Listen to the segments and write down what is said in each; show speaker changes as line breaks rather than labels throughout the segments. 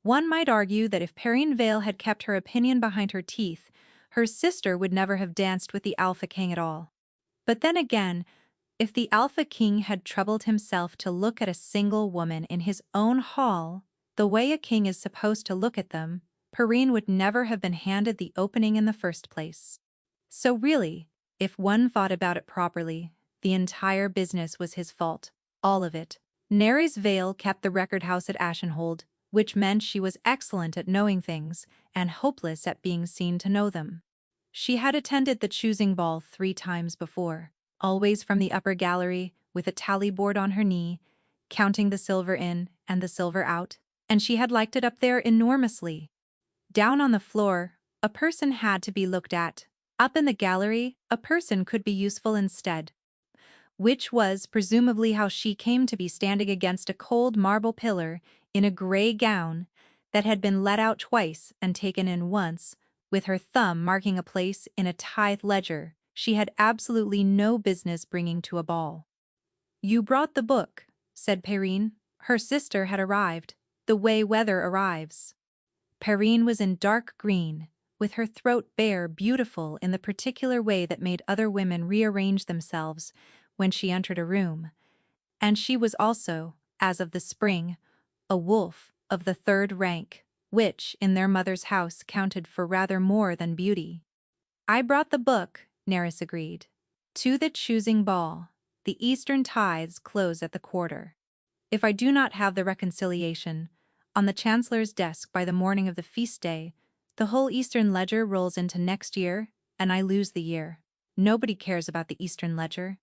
One might argue that if Perrine Vale had kept her opinion behind her teeth, her sister would never have danced with the Alpha King at all. But then again, if the Alpha King had troubled himself to look at a single woman in his own hall, the way a king is supposed to look at them, Perrine would never have been handed the opening in the first place. So really, if one thought about it properly, the entire business was his fault. All of it. Nerys Vale kept the record house at Ashenhold, which meant she was excellent at knowing things and hopeless at being seen to know them. She had attended the choosing ball 3 times before, always from the upper gallery, with a tally board on her knee, counting the silver in and the silver out, and she had liked it up there enormously. Down on the floor, a person had to be looked at. Up in the gallery, a person could be useful instead. Which was presumably how she came to be standing against a cold marble pillar in a gray gown that had been let out twice and taken in once, with her thumb marking a place in a tithe ledger she had absolutely no business bringing to a ball. "You brought the book," said Perrine. Her sister had arrived, the way weather arrives. Perrine was in dark green, with her throat bare, beautiful in the particular way that made other women rearrange themselves when she entered a room, and she was also, as of the spring, a wolf of the 3rd rank, which, in their mother's house, counted for rather more than beauty. "I brought the book," Nerys agreed. "To the choosing ball. The Eastern tithes close at the quarter. If I do not have the reconciliation on the Chancellor's desk by the morning of the feast day, the whole Eastern ledger rolls into next year, and I lose the year. Nobody cares about the Eastern ledger."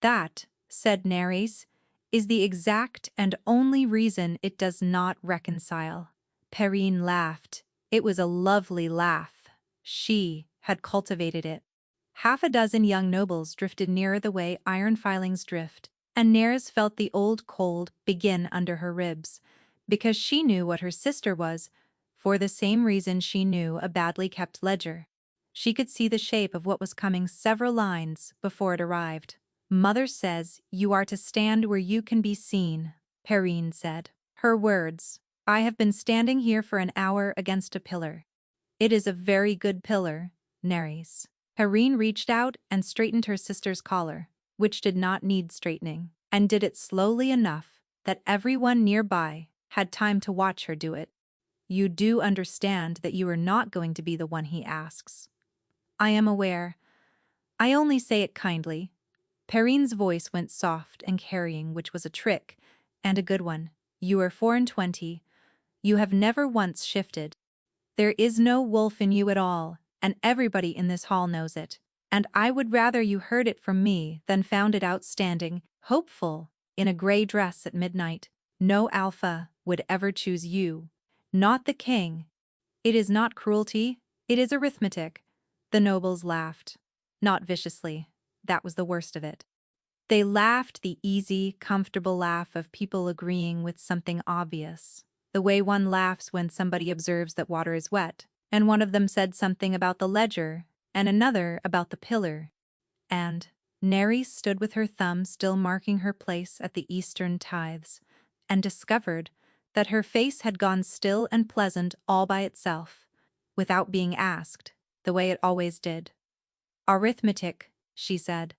"That," said Nerys, "is the exact and only reason it does not reconcile." Perrine laughed. It was a lovely laugh. She had cultivated it. Half a dozen young nobles drifted nearer the way iron filings drift, and Nerys felt the old cold begin under her ribs, because she knew what her sister was, for the same reason she knew a badly kept ledger. She could see the shape of what was coming several lines before it arrived. "Mother says you are to stand where you can be seen," Perrine said. Her words. "I have been standing here for an hour against a pillar." "It is a very good pillar, Nerys." Perrine reached out and straightened her sister's collar, which did not need straightening, and did it slowly enough that everyone nearby had time to watch her do it. "You do understand that you are not going to be the one he asks." "I am aware. I only say it kindly." Perrine's voice went soft and carrying, which was a trick, and a good one. "You are 24. You have never once shifted. There is no wolf in you at all, and everybody in this hall knows it. And I would rather you heard it from me than found it out standing, hopeful, in a gray dress at midnight. No Alpha would ever choose you. Not the king. It is not cruelty, it is arithmetic." The nobles laughed. Not viciously. That was the worst of it. They laughed the easy, comfortable laugh of people agreeing with something obvious. The way one laughs when somebody observes that water is wet, and one of them said something about the ledger, and another about the pillar. And Nerys stood with her thumb still marking her place at the Eastern tithes, and discovered that her face had gone still and pleasant all by itself, without being asked, the way it always did. "Arithmetic," she said.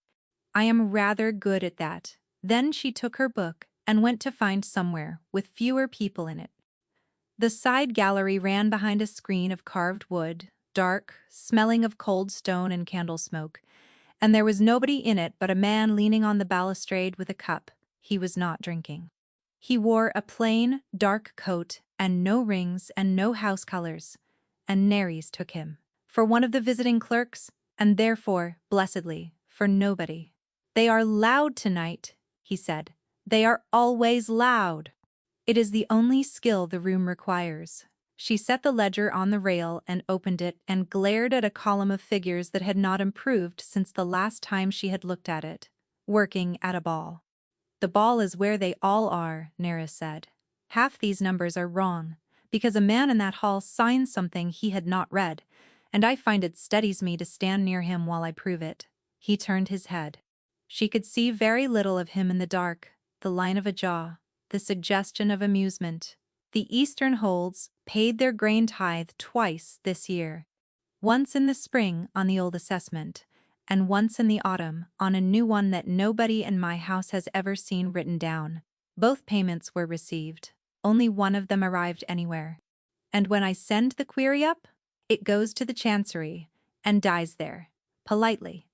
"I am rather good at that." Then she took her book and went to find somewhere with fewer people in it. The side gallery ran behind a screen of carved wood, dark, smelling of cold stone and candle smoke, and there was nobody in it but a man leaning on the balustrade with a cup. He was not drinking. He wore a plain, dark coat and no rings and no house colors, and Nerys took him for one of the visiting clerks, and therefore, blessedly, for nobody. "They are loud tonight," he said. "They are always loud." "It is the only skill the room requires." She set the ledger on the rail and opened it and glared at a column of figures that had not improved since the last time she had looked at it. "Working at a ball." "The ball is where they all are," Nerys said. "Half these numbers are wrong, because a man in that hall signed something he had not read, and I find it steadies me to stand near him while I prove it." He turned his head. She could see very little of him in the dark, the line of a jaw, the suggestion of amusement. The eastern holds paid their grain tithe twice this year. Once in the spring on the old assessment, and once in the autumn on a new one that nobody in my house has ever seen written down. Both payments were received. Only one of them arrived anywhere. And when I send the query up, it goes to the chancery and dies there, politely,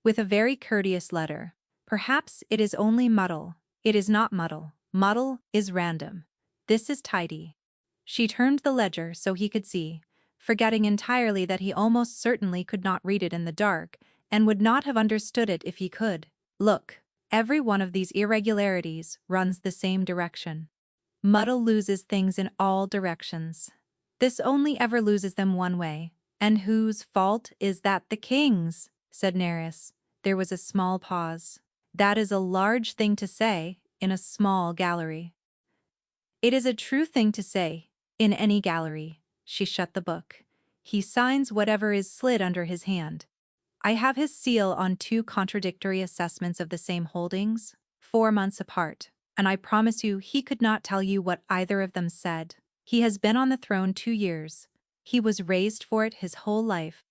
with a very courteous letter. Perhaps it is only muddle. It is not muddle. Muddle is random. This is tidy. She turned the ledger so he could see, forgetting entirely that he almost certainly could not read it in the dark, and would not have understood it if he could. Look, every one of these irregularities runs the same direction. Muddle loses things in all directions. This only ever loses them one way. And whose fault is that? The king's, said Neris. There was a small pause. That is a large thing to say in a small gallery. It is a true thing to say in any gallery. She shut the book. He signs whatever is slid under his hand. I have his seal on 2 contradictory assessments of the same holdings, 4 months apart, and I promise you he could not tell you what either of them said. He has been on the throne 2 years. He was raised for it his whole life.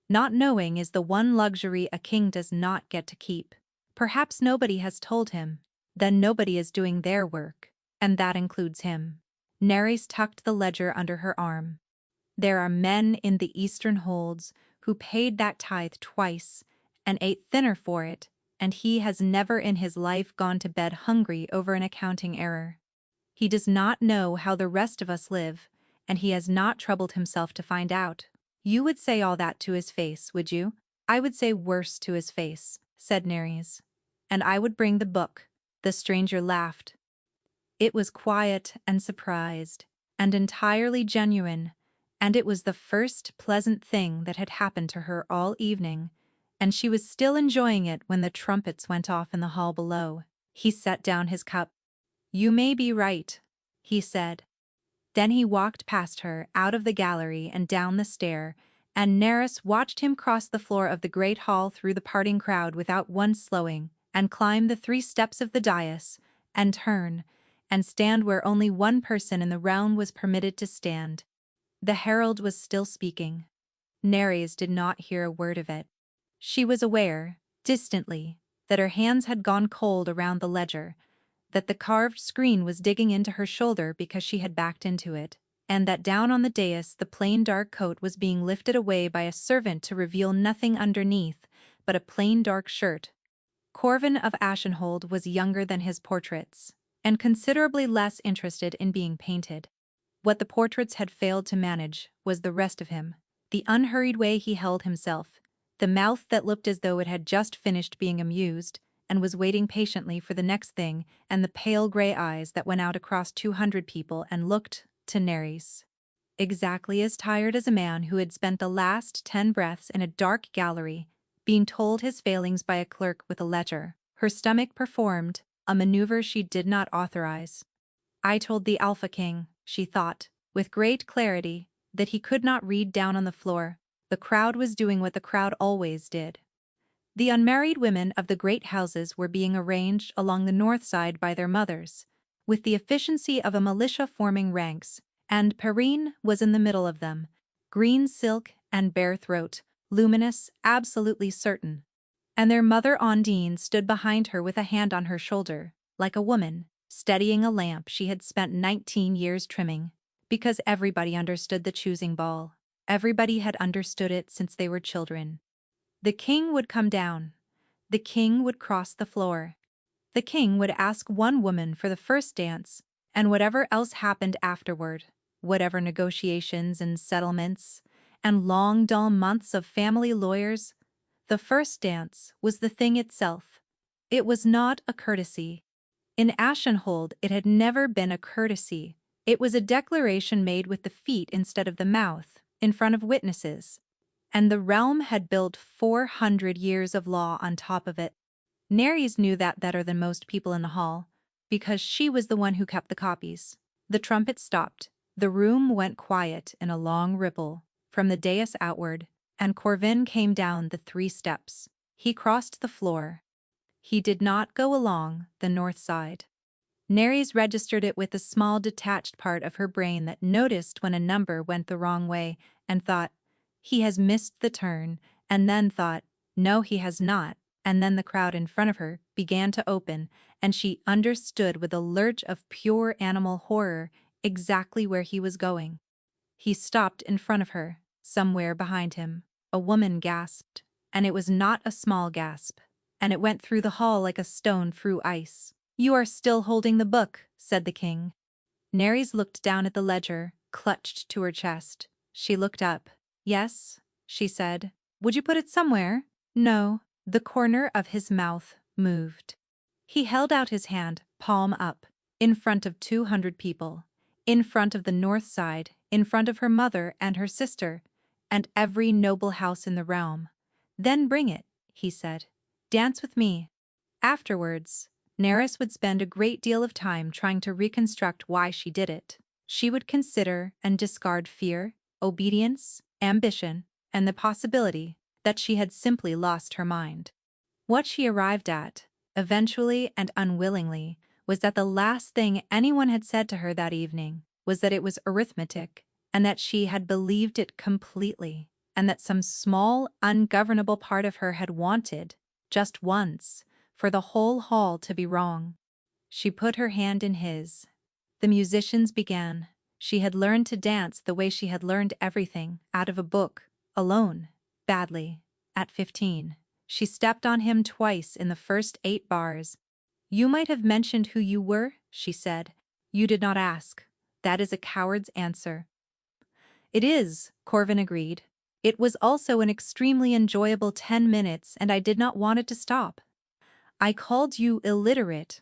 Not knowing is the one luxury a king does not get to keep. Perhaps nobody has told him. Then nobody is doing their work, and that includes him. Neris tucked the ledger under her arm. There are men in the eastern holds who paid that tithe twice and ate thinner for it, and he has never in his life gone to bed hungry over an accounting error. He does not know how the rest of us live, and he has not troubled himself to find out. You would say all that to his face, would you? I would say worse to his face, said Neris. And I would bring the book. The stranger laughed. It was quiet and surprised, and entirely genuine, and it was the first pleasant thing that had happened to her all evening, and she was still enjoying it when the trumpets went off in the hall below. He set down his cup. You may be right, he said. Then he walked past her, out of the gallery and down the stair, and Neris watched him cross the floor of the great hall through the parting crowd without once slowing, and climb the 3 steps of the dais, and turn, and stand where only one person in the realm was permitted to stand. The herald was still speaking. Neris did not hear a word of it. She was aware, distantly, that her hands had gone cold around the ledger, that the carved screen was digging into her shoulder because she had backed into it, and that down on the dais the plain dark coat was being lifted away by a servant to reveal nothing underneath but a plain dark shirt. Corvin of Ashenhold was younger than his portraits, and considerably less interested in being painted. What the portraits had failed to manage was the rest of him, the unhurried way he held himself, the mouth that looked as though it had just finished being amused and was waiting patiently for the next thing, and the pale gray eyes that went out across 200 people and looked to Neris. Exactly as tired as a man who had spent the last 10 breaths in a dark gallery, being told his failings by a clerk with a letter. Her stomach performed a maneuver she did not authorize. I told the Alpha King, she thought, with great clarity, that he could not read down on the floor. The crowd was doing what the crowd always did. The unmarried women of the great houses were being arranged along the north side by their mothers, with the efficiency of a militia forming ranks, and Perrine was in the middle of them, green silk and bare throat, luminous, absolutely certain. And their mother Ondine stood behind her with a hand on her shoulder, like a woman, steadying a lamp she had spent 19 years trimming, because everybody understood the choosing ball. Everybody had understood it since they were children. The king would come down. The king would cross the floor. The king would ask one woman for the first dance, and whatever else happened afterward, whatever negotiations and settlements, and long dull months of family lawyers, the first dance was the thing itself. It was not a courtesy. In Ashenhold it had never been a courtesy. It was a declaration made with the feet instead of the mouth, in front of witnesses. And the realm had built 400 years of law on top of it. Neris knew that better than most people in the hall, because she was the one who kept the copies. The trumpet stopped. The room went quiet in a long ripple, from the dais outward, and Corvin came down the 3 steps. He crossed the floor. He did not go along the north side. Nerys registered it with a small detached part of her brain that noticed when a number went the wrong way and thought, he has missed the turn, and then thought, no he has not, and then the crowd in front of her began to open, and she understood with a lurch of pure animal horror exactly where he was going. He stopped in front of her, somewhere behind him. A woman gasped, and it was not a small gasp, and it went through the hall like a stone through ice. "You are still holding the book," said the king. Nerys looked down at the ledger, clutched to her chest. She looked up. "Yes," she said. "Would you put it somewhere?" "No." The corner of his mouth moved. He held out his hand, palm up, in front of 200 people, in front of the north side, in front of her mother and her sister, and every noble house in the realm. "Then bring it," he said. "Dance with me." Afterwards, Nerys would spend a great deal of time trying to reconstruct why she did it. She would consider and discard fear, obedience, ambition, and the possibility that she had simply lost her mind. What she arrived at, eventually and unwillingly, was that the last thing anyone had said to her that evening was that it was arithmetic, and that she had believed it completely, and that some small, ungovernable part of her had wanted, just once, for the whole hall to be wrong. She put her hand in his. The musicians began. She had learned to dance the way she had learned everything, out of a book, alone, badly, at 15. She stepped on him twice in the first 8 bars. "You might have mentioned who you were," she said. "You did not ask. That is a coward's answer." "It is," Corvin agreed. "It was also an extremely enjoyable 10 minutes and I did not want it to stop. I called you illiterate.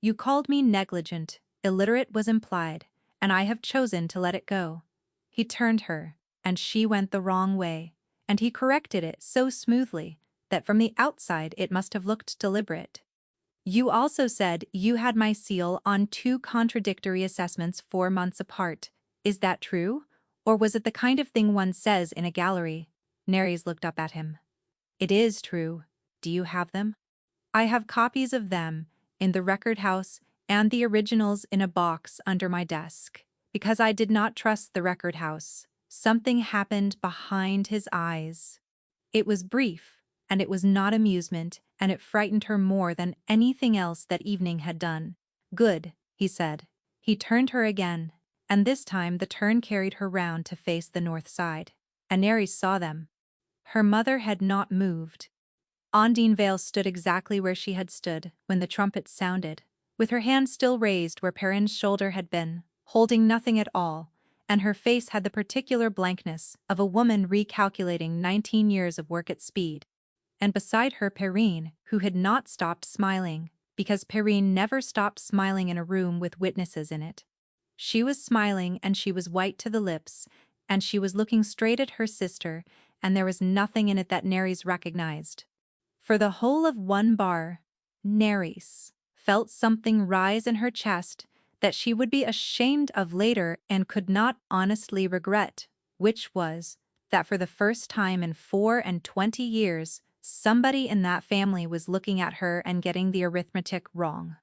You called me negligent, illiterate was implied, and I have chosen to let it go." He turned her, and she went the wrong way, and he corrected it so smoothly that from the outside it must have looked deliberate. "You also said you had my seal on 2 contradictory assessments 4 months apart. Is that true? Or was it the kind of thing one says in a gallery?" Nerys looked up at him. "It is true. Do you have them?" "I have copies of them in the record house and the originals in a box under my desk, because I did not trust the record house. Something happened behind his eyes. It was brief, and it was not amusement, and it frightened her more than anything else that evening had done." "Good," he said. He turned her again, and this time the turn carried her round to face the north side. And Nerys saw them. Her mother had not moved. Ondine Vale stood exactly where she had stood when the trumpet sounded, with her hand still raised where Perrin's shoulder had been, holding nothing at all, and her face had the particular blankness of a woman recalculating 19 years of work at speed. And beside her Perrine, who had not stopped smiling, because Perrine never stopped smiling in a room with witnesses in it. She was smiling and she was white to the lips, and she was looking straight at her sister, and there was nothing in it that Nerys recognized. For the whole of 1 bar, Nerys felt something rise in her chest that she would be ashamed of later and could not honestly regret, which was that for the first time in 24 years, somebody in that family was looking at her and getting the arithmetic wrong.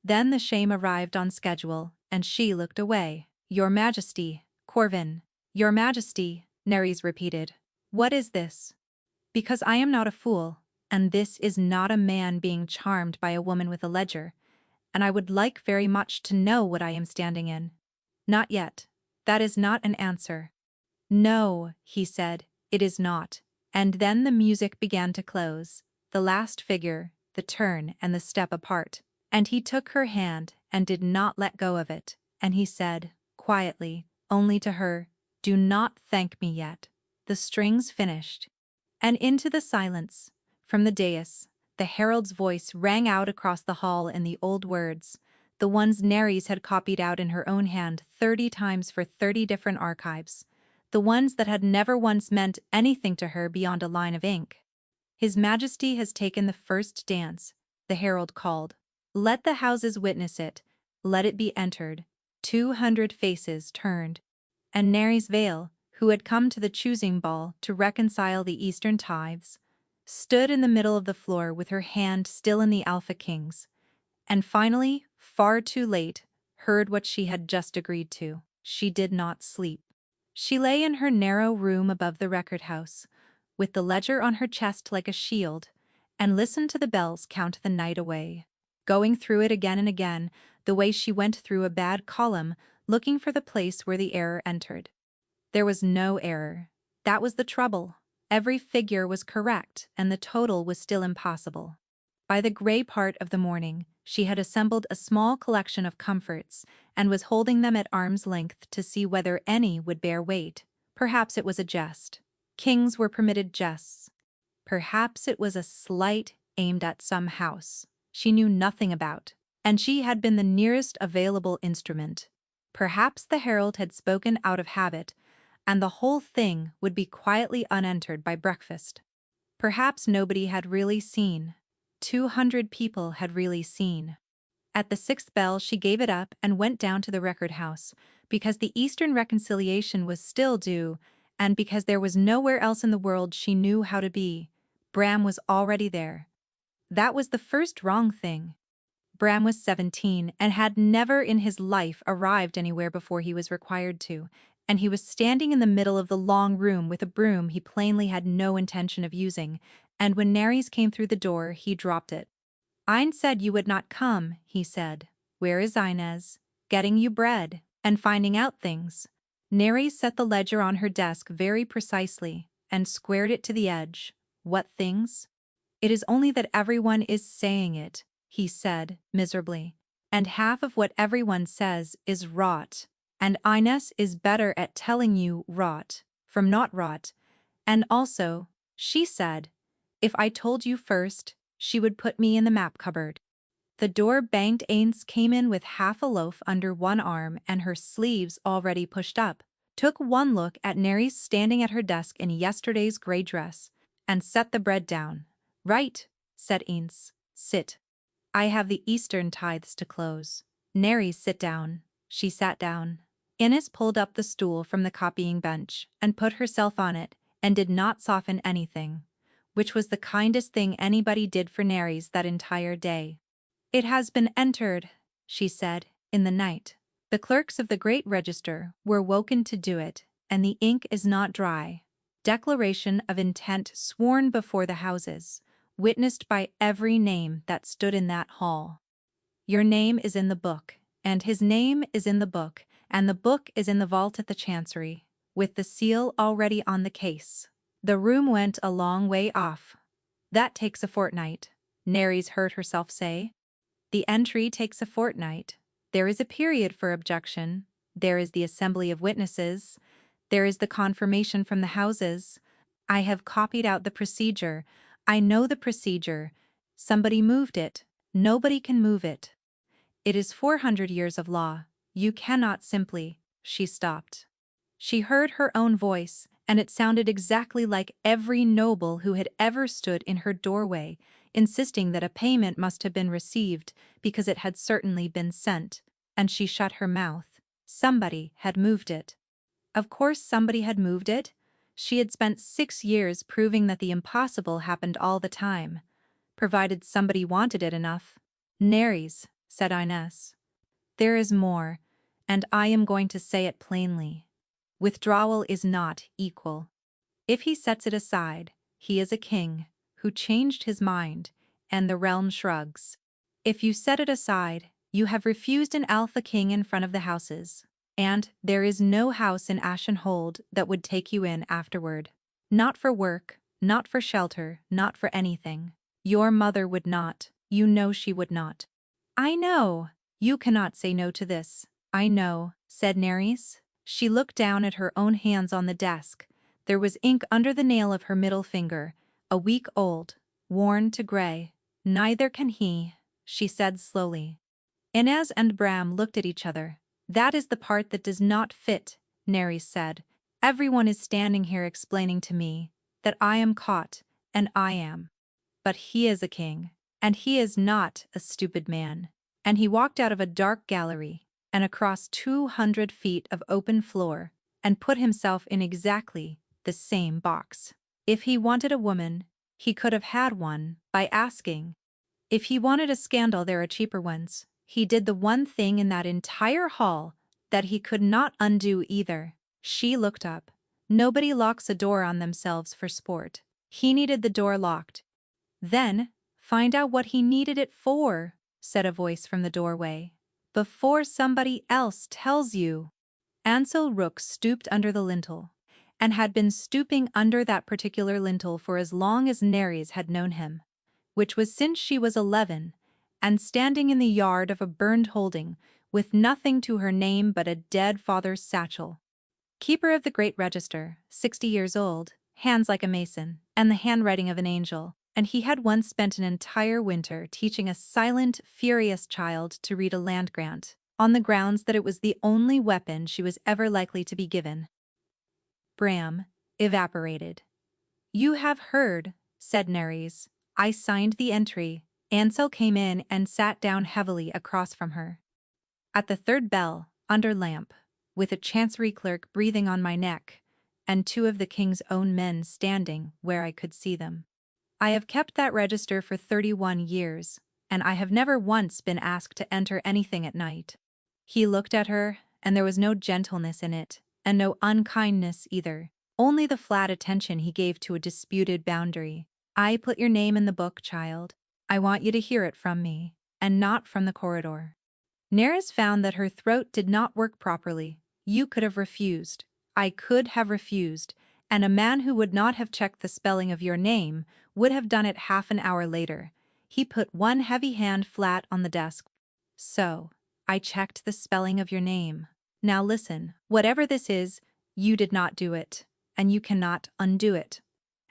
Then the shame arrived on schedule, and she looked away. "Your Majesty, Corvin, Your Majesty," Nerys repeated. "What is this?" "Because I am not a fool. And this is not a man being charmed by a woman with a ledger, and I would like very much to know what I am standing in." "Not yet. That is not an answer." "No," he said, "it is not." And then the music began to close, the last figure, the turn and the step apart. And he took her hand and did not let go of it, and he said, quietly, only to her, "Do not thank me yet. The string's finished." And into the silence, from the dais, the herald's voice rang out across the hall in the old words, the ones Nerys had copied out in her own hand 30 times for 30 different archives, the ones that had never once meant anything to her beyond a line of ink. "His Majesty has taken the first dance," the herald called. "Let the houses witness it. Let it be entered." 200 faces turned. And Nerys Vale, who had come to the choosing ball to reconcile the Eastern tithes, stood in the middle of the floor with her hand still in the Alpha King's. And finally, far too late, heard what she had just agreed to. She did not sleep. She lay in her narrow room above the record house, with the ledger on her chest like a shield, and listened to the bells count the night away. Going through it again and again, the way she went through a bad column, looking for the place where the error entered. There was no error. That was the trouble. Every figure was correct, and the total was still impossible. By the gray part of the morning, she had assembled a small collection of comforts and was holding them at arm's length to see whether any would bear weight. Perhaps it was a jest. Kings were permitted jests. Perhaps it was a slight aimed at some house she knew nothing about, and she had been the nearest available instrument. Perhaps the herald had spoken out of habit, and the whole thing would be quietly unentered by breakfast. Perhaps nobody had really seen. 200 people had really seen. At the sixth bell she gave it up and went down to the record house, because the Eastern reconciliation was still due, and because there was nowhere else in the world she knew how to be. Bram was already there. That was the first wrong thing. Bram was 17 and had never in his life arrived anywhere before he was required to, and he was standing in the middle of the long room with a broom he plainly had no intention of using, and when Nerys came through the door he dropped it. "Ine said you would not come," he said. "Where is Inez? Getting you bread, and finding out things." Nerys set the ledger on her desk very precisely, and squared it to the edge. "What things?" "It is only that everyone is saying it," he said, miserably. "And half of what everyone says is rot. And Inez is better at telling you rot, from not rot. And also, she said, if I told you first, she would put me in the map cupboard." The door banged. Ains came in with half a loaf under one arm and her sleeves already pushed up, took one look at Nerys standing at her desk in yesterday's grey dress, and set the bread down. "Right," said Ains. "Sit. I have the Eastern tithes to close." "Nerys, sit down." She sat down. Inez pulled up the stool from the copying bench and put herself on it, and did not soften anything, which was the kindest thing anybody did for Nerys that entire day. "It has been entered," she said, "in the night. The clerks of the great register were woken to do it, and the ink is not dry. Declaration of intent sworn before the houses, witnessed by every name that stood in that hall. Your name is in the book, and his name is in the book, and the book is in the vault at the Chancery, with the seal already on the case." The room went a long way off. "That takes a fortnight," Nerys heard herself say. "The entry takes a fortnight. There is a period for objection. There is the assembly of witnesses. There is the confirmation from the houses. I have copied out the procedure. I know the procedure. Somebody moved it. Nobody can move it. It is 400 years of law. You cannot simply—" She stopped. She heard her own voice, and it sounded exactly like every noble who had ever stood in her doorway, insisting that a payment must have been received because it had certainly been sent, and she shut her mouth. Somebody had moved it. Of course somebody had moved it. She had spent 6 years proving that the impossible happened all the time, provided somebody wanted it enough. "Nerys," said Inez, "there is more, and I am going to say it plainly. Withdrawal is not equal. If he sets it aside, he is a king who changed his mind, and the realm shrugs. If you set it aside, you have refused an alpha king in front of the houses, and there is no house in Ashenhold that would take you in afterward. Not for work, not for shelter, not for anything. Your mother would not, you know she would not." "I know. You cannot say no to this." "I know," said Nerys. She looked down at her own hands on the desk. There was ink under the nail of her middle finger, a week old, worn to gray. "Neither can he," she said slowly. Inez and Bram looked at each other. "That is the part that does not fit," Nerys said. "Everyone is standing here explaining to me that I am caught, and I am. But he is a king, and he is not a stupid man." And he walked out of a dark gallery and across 200 feet of open floor and put himself in exactly the same box. If he wanted a woman, he could have had one by asking. If he wanted a scandal, there are cheaper ones. He did the one thing in that entire hall that he could not undo either. She looked up. Nobody locks a door on themselves for sport. He needed the door locked. Then, find out what he needed it for, said a voice from the doorway. Before somebody else tells you. Ansel Rook stooped under the lintel, and had been stooping under that particular lintel for as long as Neres had known him, which was since she was 11, and standing in the yard of a burned holding, with nothing to her name but a dead father's satchel. Keeper of the Great Register, 60 years old, hands like a mason, and the handwriting of an angel, and he had once spent an entire winter teaching a silent, furious child to read a land grant, on the grounds that it was the only weapon she was ever likely to be given. Bram evaporated. You have heard, said Neres. I signed the entry. Ansel came in and sat down heavily across from her. At the third bell, under lamp, with a chancery clerk breathing on my neck, and 2 of the king's own men standing where I could see them. I have kept that register for 31 years, and I have never once been asked to enter anything at night. He looked at her, and there was no gentleness in it, and no unkindness either, only the flat attention he gave to a disputed boundary. I put your name in the book, child. I want you to hear it from me, and not from the corridor. Neres found that her throat did not work properly. You could have refused. I could have refused, and a man who would not have checked the spelling of your name would have done it half an hour later. He put one heavy hand flat on the desk. So, I checked the spelling of your name. Now listen, whatever this is, you did not do it, and you cannot undo it.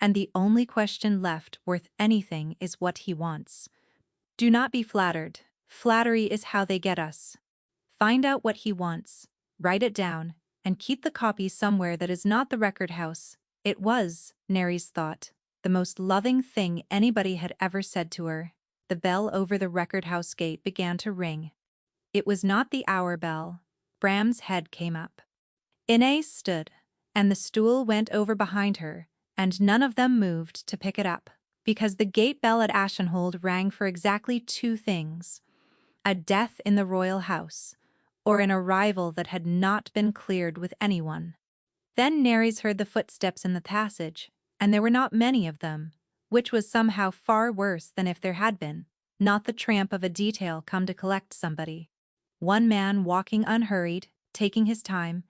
And the only question left worth anything is what he wants. Do not be flattered. Flattery is how they get us. Find out what he wants, write it down, and keep the copy somewhere that is not the record house. It was, Neres thought, the most loving thing anybody had ever said to her. The bell over the record house gate began to ring. It was not the hour bell. Bram's head came up. Inez stood, and the stool went over behind her, and none of them moved to pick it up, because the gate bell at Ashenhold rang for exactly 2 things: a death in the royal house, or an arrival that had not been cleared with anyone. Then Neres heard the footsteps in the passage, and there were not many of them, which was somehow far worse than if there had been, not the tramp of a detail come to collect somebody. One man walking unhurried, taking his time,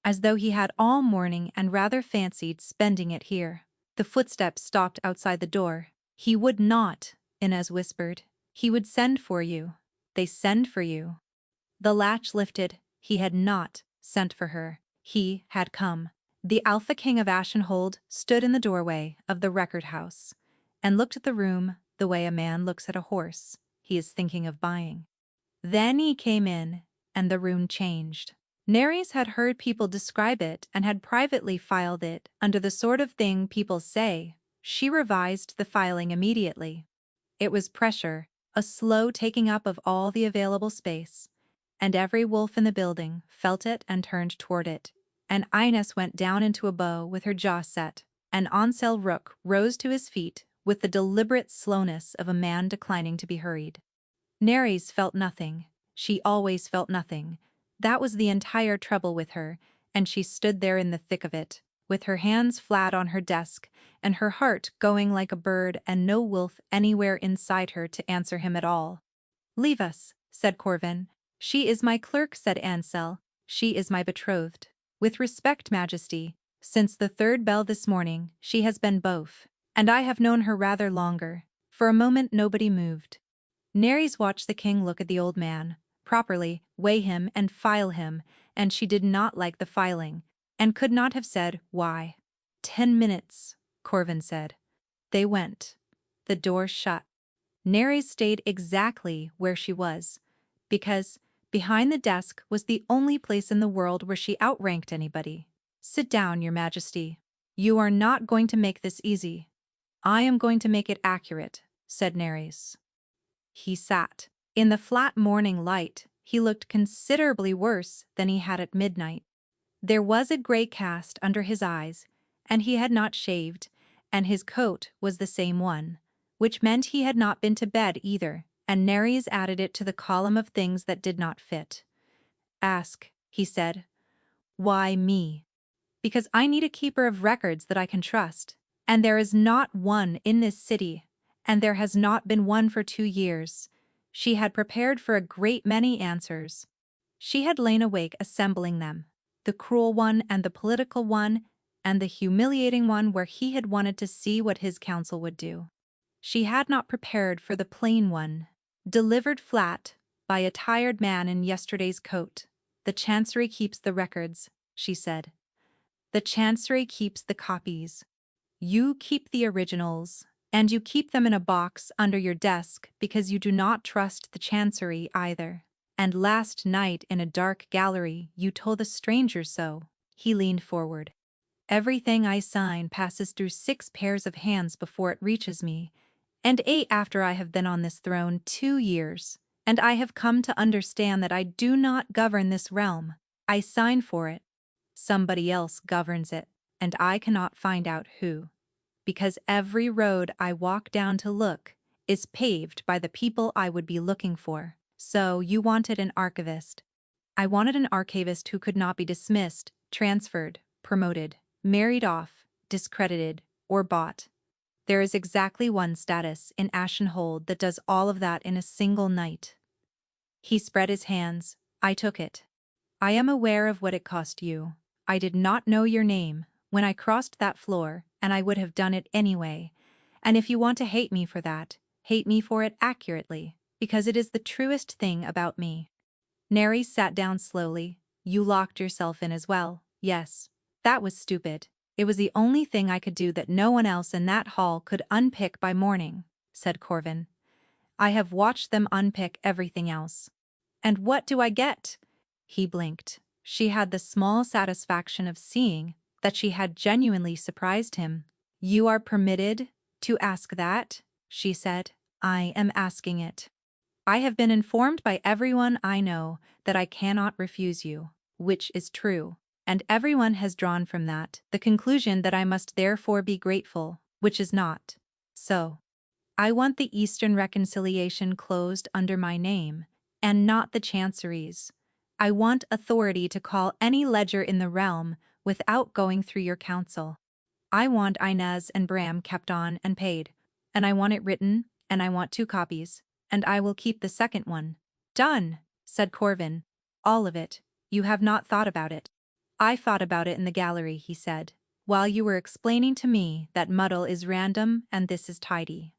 as though he had all morning and rather fancied spending it here. The footsteps stopped outside the door. He would not, Inez whispered. He would send for you. They send for you. The latch lifted. He had not sent for her. He had come. The Alpha King of Ashenhold stood in the doorway of the record house and looked at the room the way a man looks at a horse he is thinking of buying. Then he came in, and the room changed. Neres had heard people describe it and had privately filed it under the sort of thing people say. She revised the filing immediately. It was pressure, a slow taking up of all the available space, and every wolf in the building felt it and turned toward it. And Inez went down into a bow with her jaw set, and Ansel Rook rose to his feet with the deliberate slowness of a man declining to be hurried. Neres felt nothing. She always felt nothing. That was the entire trouble with her, and she stood there in the thick of it, with her hands flat on her desk, and her heart going like a bird and no wolf anywhere inside her to answer him at all. Leave us, said Corvin. She is my clerk, said Ansel. She is my betrothed. With respect, Majesty, since the 3rd bell this morning, she has been both, and I have known her rather longer. For a moment nobody moved. Neres watched the king look at the old man, properly weigh him and file him, and she did not like the filing, and could not have said why. 10 minutes, Corvin said. They went. The door shut. Neres stayed exactly where she was, because behind the desk was the only place in the world where she outranked anybody. Sit down, Your Majesty. You are not going to make this easy. I am going to make it accurate, said Neres. He sat. In the flat morning light, he looked considerably worse than he had at midnight. There was a gray cast under his eyes, and he had not shaved, and his coat was the same one, which meant he had not been to bed either. and Neres added it to the column of things that did not fit. Ask, he said. Why me? Because I need a keeper of records that I can trust. And there is not one in this city, and there has not been one for 2 years. She had prepared for a great many answers. She had lain awake assembling them, the cruel one and the political one, and the humiliating one where he had wanted to see what his counsel would do. She had not prepared for the plain one, delivered flat by a tired man in yesterday's coat. The Chancery keeps the records, she said. The Chancery keeps the copies. You keep the originals, and you keep them in a box under your desk because you do not trust the Chancery either. And last night in a dark gallery you told a stranger so. He leaned forward. Everything I sign passes through 6 pairs of hands before it reaches me, and 8 after I have been on this throne 2 years, and I have come to understand that I do not govern this realm. I sign for it. Somebody else governs it, and I cannot find out who. Because every road I walk down to look is paved by the people I would be looking for. So you wanted an archivist. I wanted an archivist who could not be dismissed, transferred, promoted, married off, discredited, or bought. There is exactly one status in Ashenhold that does all of that in a single night. He spread his hands. I took it. I am aware of what it cost you. I did not know your name when I crossed that floor, and I would have done it anyway. And if you want to hate me for that, hate me for it accurately, because it is the truest thing about me. Neres sat down slowly. You locked yourself in as well. Yes. That was stupid. It was the only thing I could do that no one else in that hall could unpick by morning, said Corvin. I have watched them unpick everything else. And what do I get? He blinked. She had the small satisfaction of seeing that she had genuinely surprised him. You are permitted to ask that, she said. I am asking it. I have been informed by everyone I know that I cannot refuse you, which is true, and everyone has drawn from that the conclusion that I must therefore be grateful, which is not so. I want the Eastern Reconciliation closed under my name, and not the Chancery's. I want authority to call any ledger in the realm without going through your council. I want Inez and Bram kept on and paid, and I want it written, and I want 2 copies, and I will keep the second one. Done, said Corvin. All of it. You have not thought about it. I thought about it in the gallery, he said, while you were explaining to me that muddle is random and this is tidy.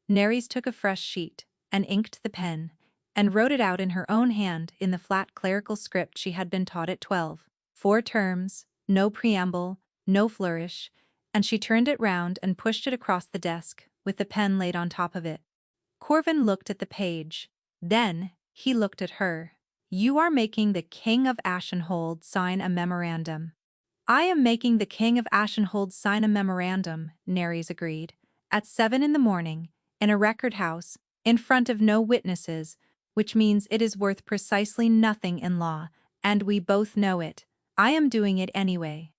Neres took a fresh sheet, and inked the pen, and wrote it out in her own hand in the flat clerical script she had been taught at 12. 4 terms, no preamble, no flourish, and she turned it round and pushed it across the desk, with the pen laid on top of it. Corvin looked at the page. Then he looked at her. You are making the King of Ashenhold sign a memorandum. I am making the King of Ashenhold sign a memorandum, Neres agreed, at 7 in the morning, in a record house, in front of no witnesses, which means it is worth precisely nothing in law, and we both know it. I am doing it anyway.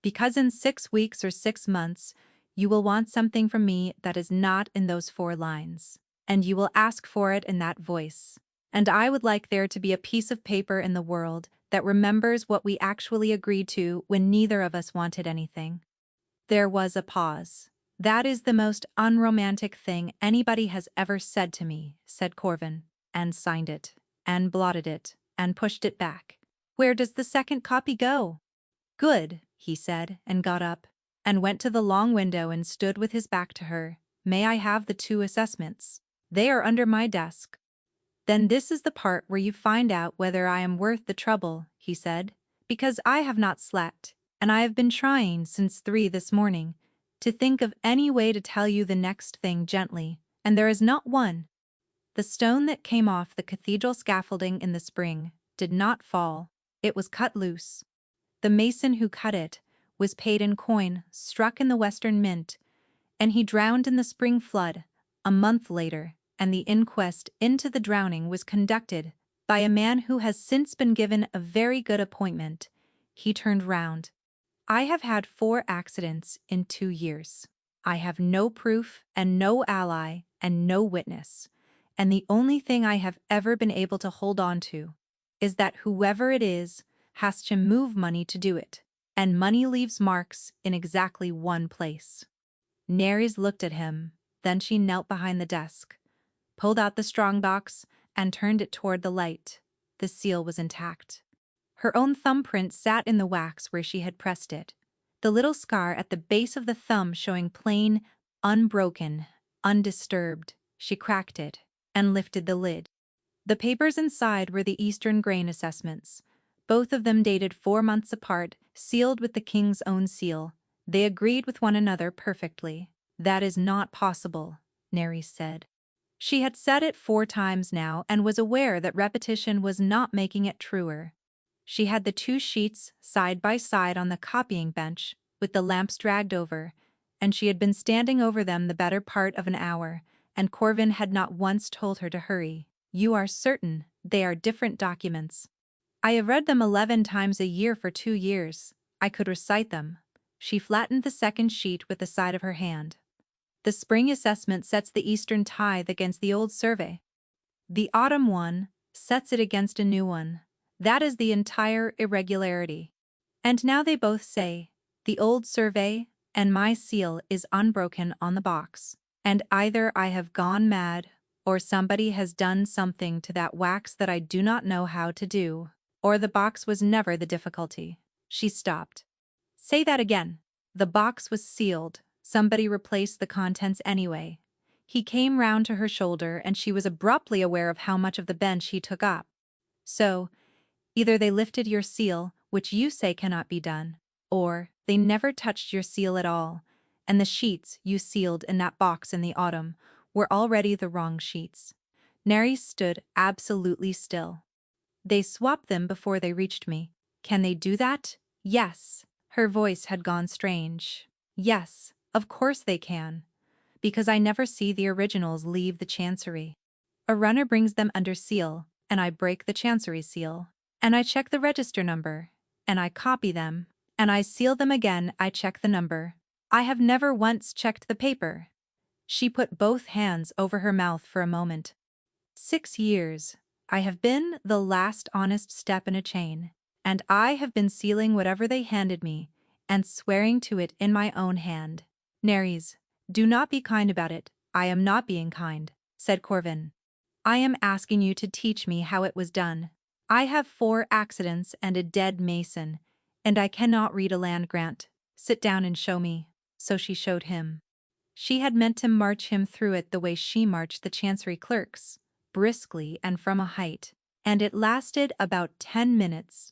Because in 6 weeks or 6 months, you will want something from me that is not in those 4 lines, and you will ask for it in that voice. And I would like there to be a piece of paper in the world that remembers what we actually agreed to when neither of us wanted anything. There was a pause. That is the most unromantic thing anybody has ever said to me, said Corvin, and signed it, and blotted it, and pushed it back. Where does the second copy go? Good, he said, and got up, and went to the long window and stood with his back to her. May I have the 2 assessments? They are under my desk. Then this is the part where you find out whether I am worth the trouble, he said, because I have not slept, and I have been trying since 3 this morning to think of any way to tell you the next thing gently, and there is not one. The stone that came off the cathedral scaffolding in the spring did not fall. It was cut loose. The mason who cut it was paid in coin struck in the Western Mint, and he drowned in the spring flood a month later, and the inquest into the drowning was conducted by a man who has since been given a very good appointment. He turned round. I have had 4 accidents in 2 years. I have no proof and no ally and no witness. and the only thing I have ever been able to hold on to is that whoever it is has to move money to do it, and money leaves marks in exactly one place. Nerys looked at him, then she knelt behind the desk, pulled out the strongbox, and turned it toward the light. The seal was intact. Her own thumbprint sat in the wax where she had pressed it, the little scar at the base of the thumb showing plain, unbroken, undisturbed. She cracked it and lifted the lid. The papers inside were the Eastern grain assessments, both of them dated 4 months apart, sealed with the king's own seal. They agreed with one another perfectly. "That is not possible," Nerys said. She had said it 4 times now and was aware that repetition was not making it truer. She had the 2 sheets side by side on the copying bench, with the lamps dragged over, and she had been standing over them the better part of an hour, and Corvin had not once told her to hurry. "You are certain they are different documents?" "I have read them 11 times a year for 2 years. I could recite them." She flattened the second sheet with the side of her hand. "The spring assessment sets the Eastern tithe against the old survey. The autumn one sets it against a new one. That is the entire irregularity. And now they both say, the old survey and my seal is unbroken on the box. And either I have gone mad, or somebody has done something to that wax that I do not know how to do, or the box was never the difficulty." She stopped. "Say that again." "The box was sealed. Somebody replaced the contents anyway." He came round to her shoulder and she was abruptly aware of how much of the bench he took up. "So, either they lifted your seal, which you say cannot be done, or they never touched your seal at all, and the sheets you sealed in that box in the autumn were already the wrong sheets." Nerys stood absolutely still. "They swapped them before they reached me." "Can they do that?" "Yes." Her voice had gone strange. "Yes, of course they can. Because I never see the originals leave the chancery. A runner brings them under seal, and I break the chancery seal, and I check the register number, and I copy them, and I seal them again. I check the number. I have never once checked the paper." She put both hands over her mouth for a moment. 6 years. I have been the last honest step in a chain, and I have been sealing whatever they handed me, and swearing to it in my own hand." "Nerys, do not be kind about it." "I am not being kind," said Corvin. "I am asking you to teach me how it was done. I have 4 accidents and a dead mason, and I cannot read a land grant. Sit down and show me." So she showed him. She had meant to march him through it the way she marched the chancery clerks, briskly and from a height, and it lasted about 10 minutes.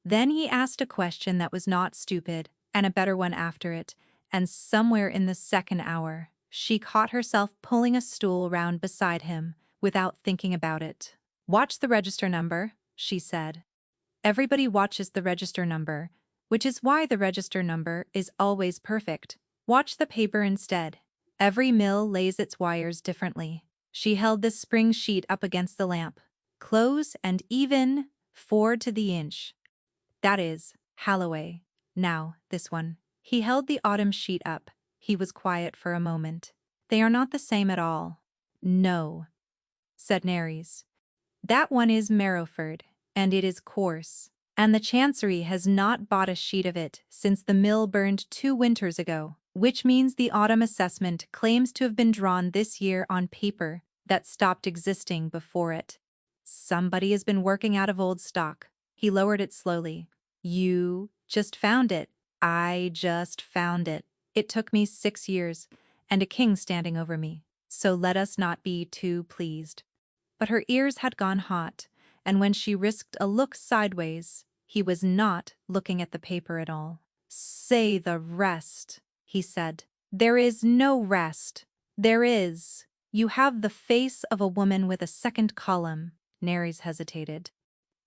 Then he asked a question that was not stupid, and a better one after it, and somewhere in the second hour, she caught herself pulling a stool round beside him without thinking about it. "Watch the register number," she said. "Everybody watches the register number, which is why the register number is always perfect. Watch the paper instead. Every mill lays its wires differently." She held this spring sheet up against the lamp. "Close and even, 4 to the inch. That is Holloway. Now, this one." He held the autumn sheet up. He was quiet for a moment. "They are not the same at all." "No," said Nerys. "That one is Marrowford, and it is coarse, and the Chancery has not bought a sheet of it since the mill burned 2 winters ago, which means the autumn assessment claims to have been drawn this year on paper that stopped existing before it. Somebody has been working out of old stock." He lowered it slowly. "You just found it." "I just found it. It took me 6 years, and a king standing over me, so let us not be too pleased." But her ears had gone hot, and when she risked a look sideways, he was not looking at the paper at all. "Say the rest," he said. "There is no rest." "There is. You have the face of a woman with a second column." Nerys hesitated.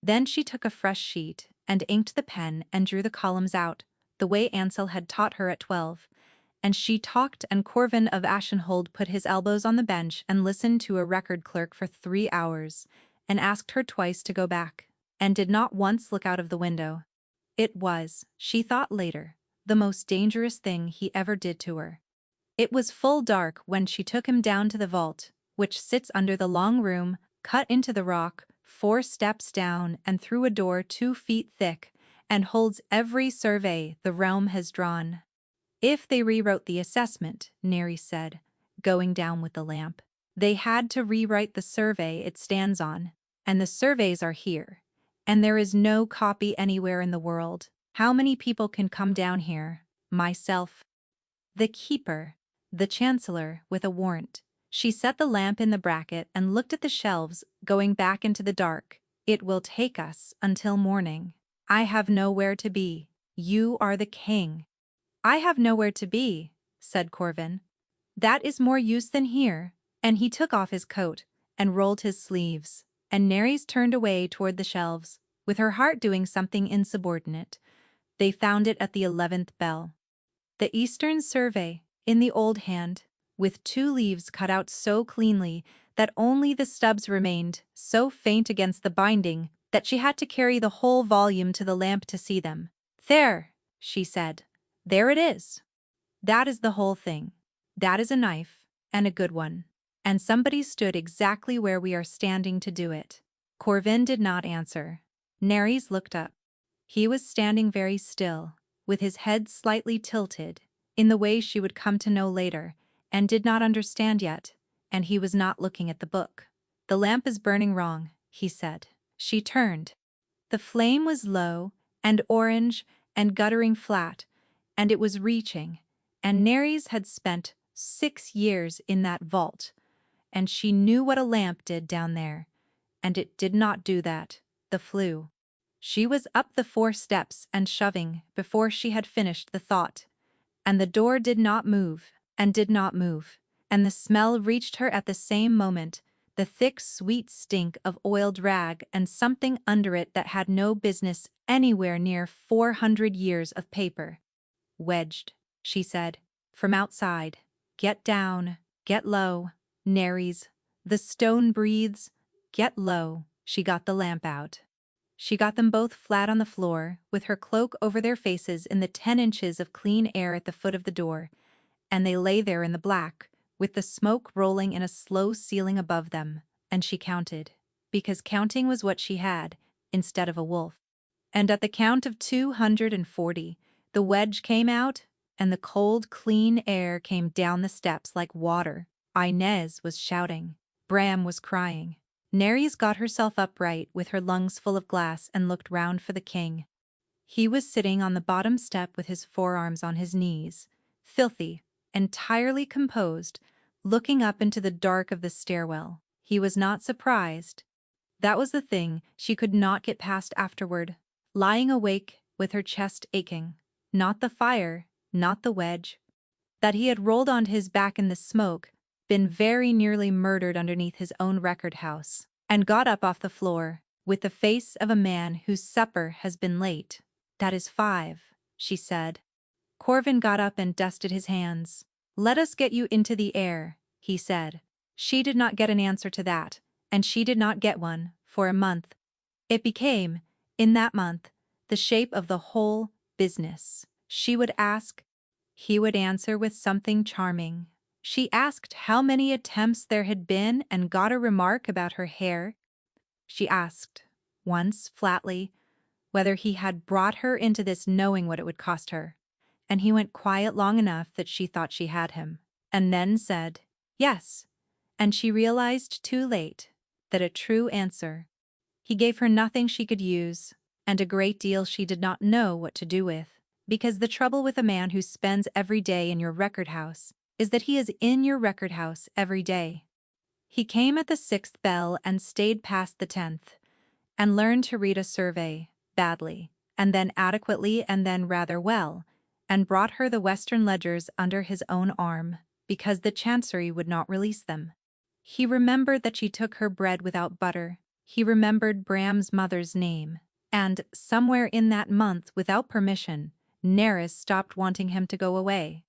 Then she took a fresh sheet and inked the pen and drew the columns out, the way Ansel had taught her at 12. And she talked, and Corvin of Ashenhold put his elbows on the bench and listened to a record clerk for 3 hours, and asked her twice to go back, and did not once look out of the window. It was, she thought later, the most dangerous thing he ever did to her. It was full dark when she took him down to the vault, which sits under the long room, cut into the rock, 4 steps down and through a door 2 feet thick, and holds every survey the realm has drawn. If they rewrote the assessment, Neri said, going down with the lamp, they had to rewrite the survey it stands on, and the surveys are here. And there is no copy anywhere in the world. How many people can come down here? Myself. The keeper, the chancellor, with a warrant. She set the lamp in the bracket and looked at the shelves, going back into the dark. It will take us until morning. I have nowhere to be. You are the king. I have nowhere to be, said Corvin. That is more use than here. And he took off his coat and rolled his sleeves, and Nerys turned away toward the shelves, with her heart doing something insubordinate. They found it at the 11th bell. The Eastern Survey, in the old hand, with 2 leaves cut out so cleanly that only the stubs remained, so faint against the binding that she had to carry the whole volume to the lamp to see them. There, she said. There it is. That is the whole thing. That is a knife, and a good one. And somebody stood exactly where we are standing to do it. Corvin did not answer. Nerys looked up. He was standing very still, with his head slightly tilted, in the way she would come to know later, and did not understand yet, and he was not looking at the book. The lamp is burning wrong, he said. She turned. The flame was low, and orange, and guttering flat, and it was reaching, and Nerys had spent 6 years in that vault, and she knew what a lamp did down there, and it did not do that, the flue. She was up the 4 steps and shoving before she had finished the thought, and the door did not move, and did not move, and the smell reached her at the same moment, the thick sweet stink of oiled rag and something under it that had no business anywhere near 400 years of paper. Wedged, she said, from outside. Get down, get low, Nerys. The stone breathes. Get low. She got the lamp out. She got them both flat on the floor, with her cloak over their faces in the 10 inches of clean air at the foot of the door, and they lay there in the black, with the smoke rolling in a slow ceiling above them, and she counted, because counting was what she had, instead of a wolf. And at the count of 240, the wedge came out, and the cold, clean air came down the steps like water. Inez was shouting. Bram was crying. Nerys got herself upright with her lungs full of glass and looked round for the king. He was sitting on the bottom step with his forearms on his knees, filthy, entirely composed, looking up into the dark of the stairwell. He was not surprised. That was the thing she could not get past afterward, lying awake with her chest aching. Not the fire, not the wedge. That he had rolled onto his back in the smoke, been very nearly murdered underneath his own record house, and got up off the floor, with the face of a man whose supper has been late. That is 5, she said. Corvin got up and dusted his hands. Let us get you into the air, he said. She did not get an answer to that, and she did not get one, for a month. It became, in that month, the shape of the whole business. She would ask. He would answer with something charming. She asked how many attempts there had been and got a remark about her hair. She asked, once, flatly, whether he had brought her into this knowing what it would cost her, and he went quiet long enough that she thought she had him, and then said, yes, and she realized too late that a true answer. He gave her nothing she could use, and a great deal she did not know what to do with, because the trouble with a man who spends every day in your record house is that he is in your record house every day. He came at the 6th bell and stayed past the 10th, and learned to read a survey, badly, and then adequately and then rather well, and brought her the Western ledgers under his own arm, because the Chancery would not release them. He remembered that she took her bread without butter. He remembered Bram's mother's name, and, somewhere in that month, without permission, Nerys stopped wanting him to go away.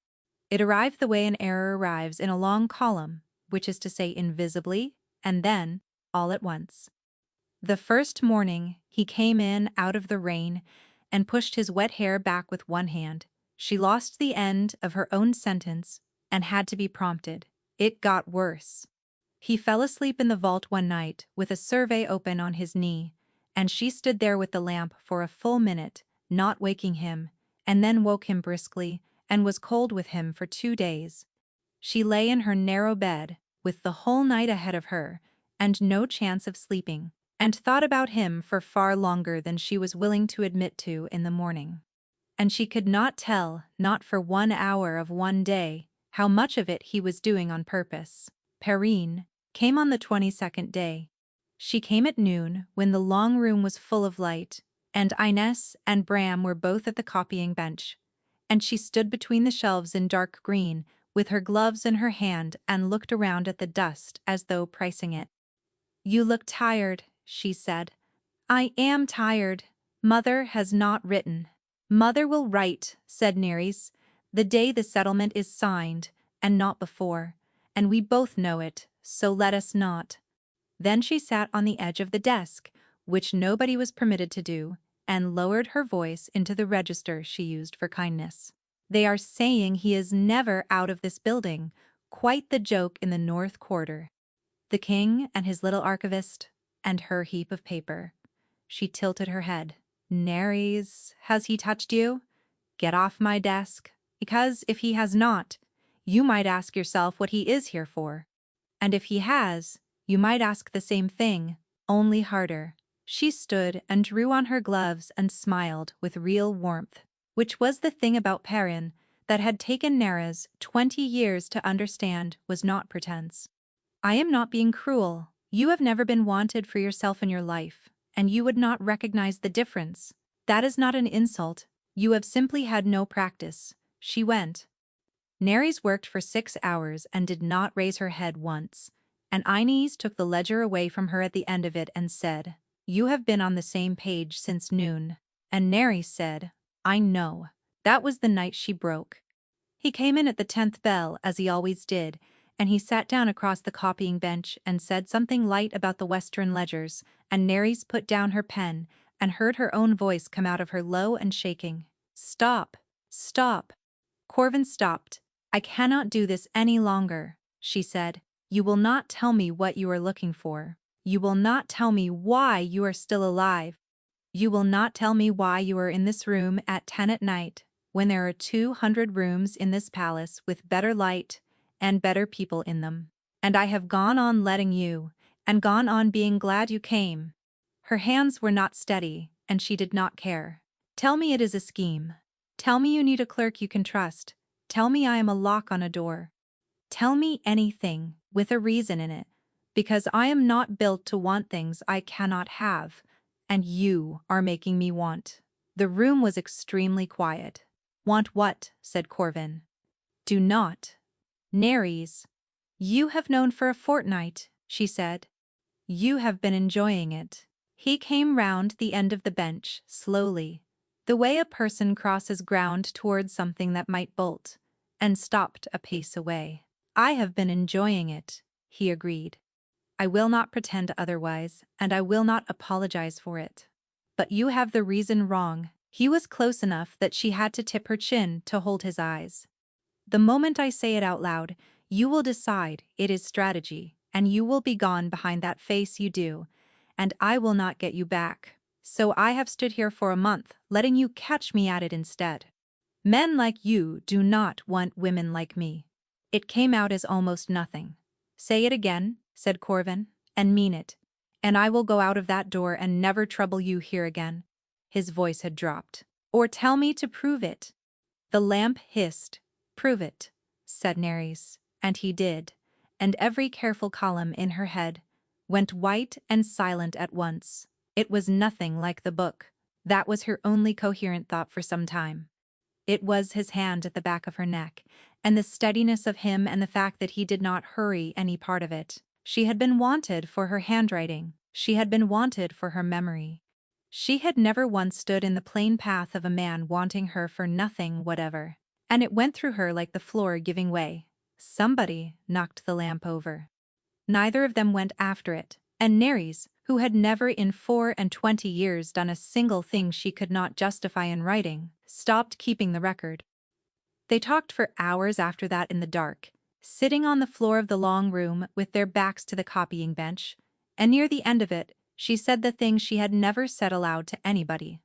It arrived the way an error arrives in a long column, which is to say invisibly, and then, all at once. The first morning, he came in out of the rain and pushed his wet hair back with one hand. She lost the end of her own sentence and had to be prompted. It got worse. He fell asleep in the vault one night with a survey open on his knee, and she stood there with the lamp for a full minute, not waking him, and then woke him briskly, and was cold with him for 2 days. She lay in her narrow bed, with the whole night ahead of her, and no chance of sleeping, and thought about him for far longer than she was willing to admit to in the morning. And she could not tell, not for 1 hour of one day, how much of it he was doing on purpose. Perrine came on the 22nd day. She came at noon, when the long room was full of light, and Inez and Bram were both at the copying bench, and she stood between the shelves in dark green, with her gloves in her hand, and looked around at the dust as though pricing it. "You look tired," she said. "I am tired. Mother has not written." "Mother will write," said Neres, "the day the settlement is signed, and not before, and we both know it, so let us not." Then she sat on the edge of the desk, which nobody was permitted to do, and lowered her voice into the register she used for kindness. "They are saying he is never out of this building, quite the joke in the North Quarter. The king and his little archivist, and her heap of paper." She tilted her head. "Neres, has he touched you? Get off my desk, because if he has not, you might ask yourself what he is here for. And if he has, you might ask the same thing, only harder." She stood and drew on her gloves and smiled with real warmth, which was the thing about Perrine that had taken Neres 20 years to understand was not pretense. "I am not being cruel. You have never been wanted for yourself in your life, and you would not recognize the difference. That is not an insult. You have simply had no practice." She went. Neres worked for 6 hours and did not raise her head once, and Inez took the ledger away from her at the end of it and said, "You have been on the same page since noon." And Neres said, "I know." That was the night she broke. He came in at the 10th bell, as he always did, and he sat down across the copying bench and said something light about the Western ledgers, and Neres put down her pen and heard her own voice come out of her low and shaking. "Stop! Stop!" Corvin stopped. "I cannot do this any longer," she said. "You will not tell me what you are looking for. You will not tell me why you are still alive. You will not tell me why you are in this room at 10 at night, when there are 200 rooms in this palace with better light and better people in them. And I have gone on letting you, and gone on being glad you came." Her hands were not steady, and she did not care. "Tell me it is a scheme. Tell me you need a clerk you can trust. Tell me I am a lock on a door. Tell me anything, with a reason in it, because I am not built to want things I cannot have, and you are making me want." The room was extremely quiet. "Want what?" said Corvin. "Do not." "Neres, you have known for a fortnight," she said. "You have been enjoying it." He came round the end of the bench, slowly, the way a person crosses ground towards something that might bolt, and stopped a pace away. "I have been enjoying it," he agreed. "I will not pretend otherwise, and I will not apologize for it. But you have the reason wrong." He was close enough that she had to tip her chin to hold his eyes. "The moment I say it out loud, you will decide it is strategy, and you will be gone behind that face you do, and I will not get you back. So I have stood here for a month, letting you catch me at it instead. Men like you do not want women like me." It came out as almost nothing. "Say it again," said Corvin, "and mean it, and I will go out of that door and never trouble you here again." His voice had dropped. "Or tell me to prove it." The lamp hissed. "Prove it," said Neres, and he did, and every careful column in her head went white and silent at once. It was nothing like the book. That was her only coherent thought for some time. It was his hand at the back of her neck, and the steadiness of him, and the fact that he did not hurry any part of it. She had been wanted for her handwriting. She had been wanted for her memory. She had never once stood in the plain path of a man wanting her for nothing whatever. And it went through her like the floor giving way. Somebody knocked the lamp over. Neither of them went after it, and Neres, who had never in 24 years done a single thing she could not justify in writing, stopped keeping the record. They talked for hours after that in the dark, sitting on the floor of the long room with their backs to the copying bench, and near the end of it, she said the thing she had never said aloud to anybody.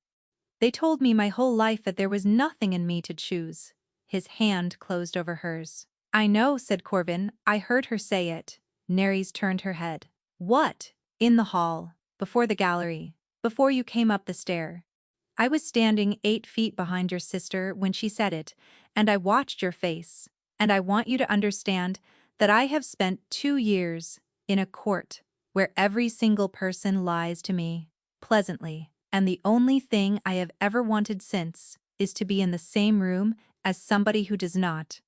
They told me my whole life that there was nothing in me to choose. His hand closed over hers. I know, said Corvin. I heard her say it. Nerys turned her head. What? In the hall, before the gallery, before you came up the stair. I was standing 8 feet behind your sister when she said it, and I watched your face, and I want you to understand that I have spent 2 years in a court where every single person lies to me, pleasantly, and the only thing I have ever wanted since is to be in the same room as somebody who does not.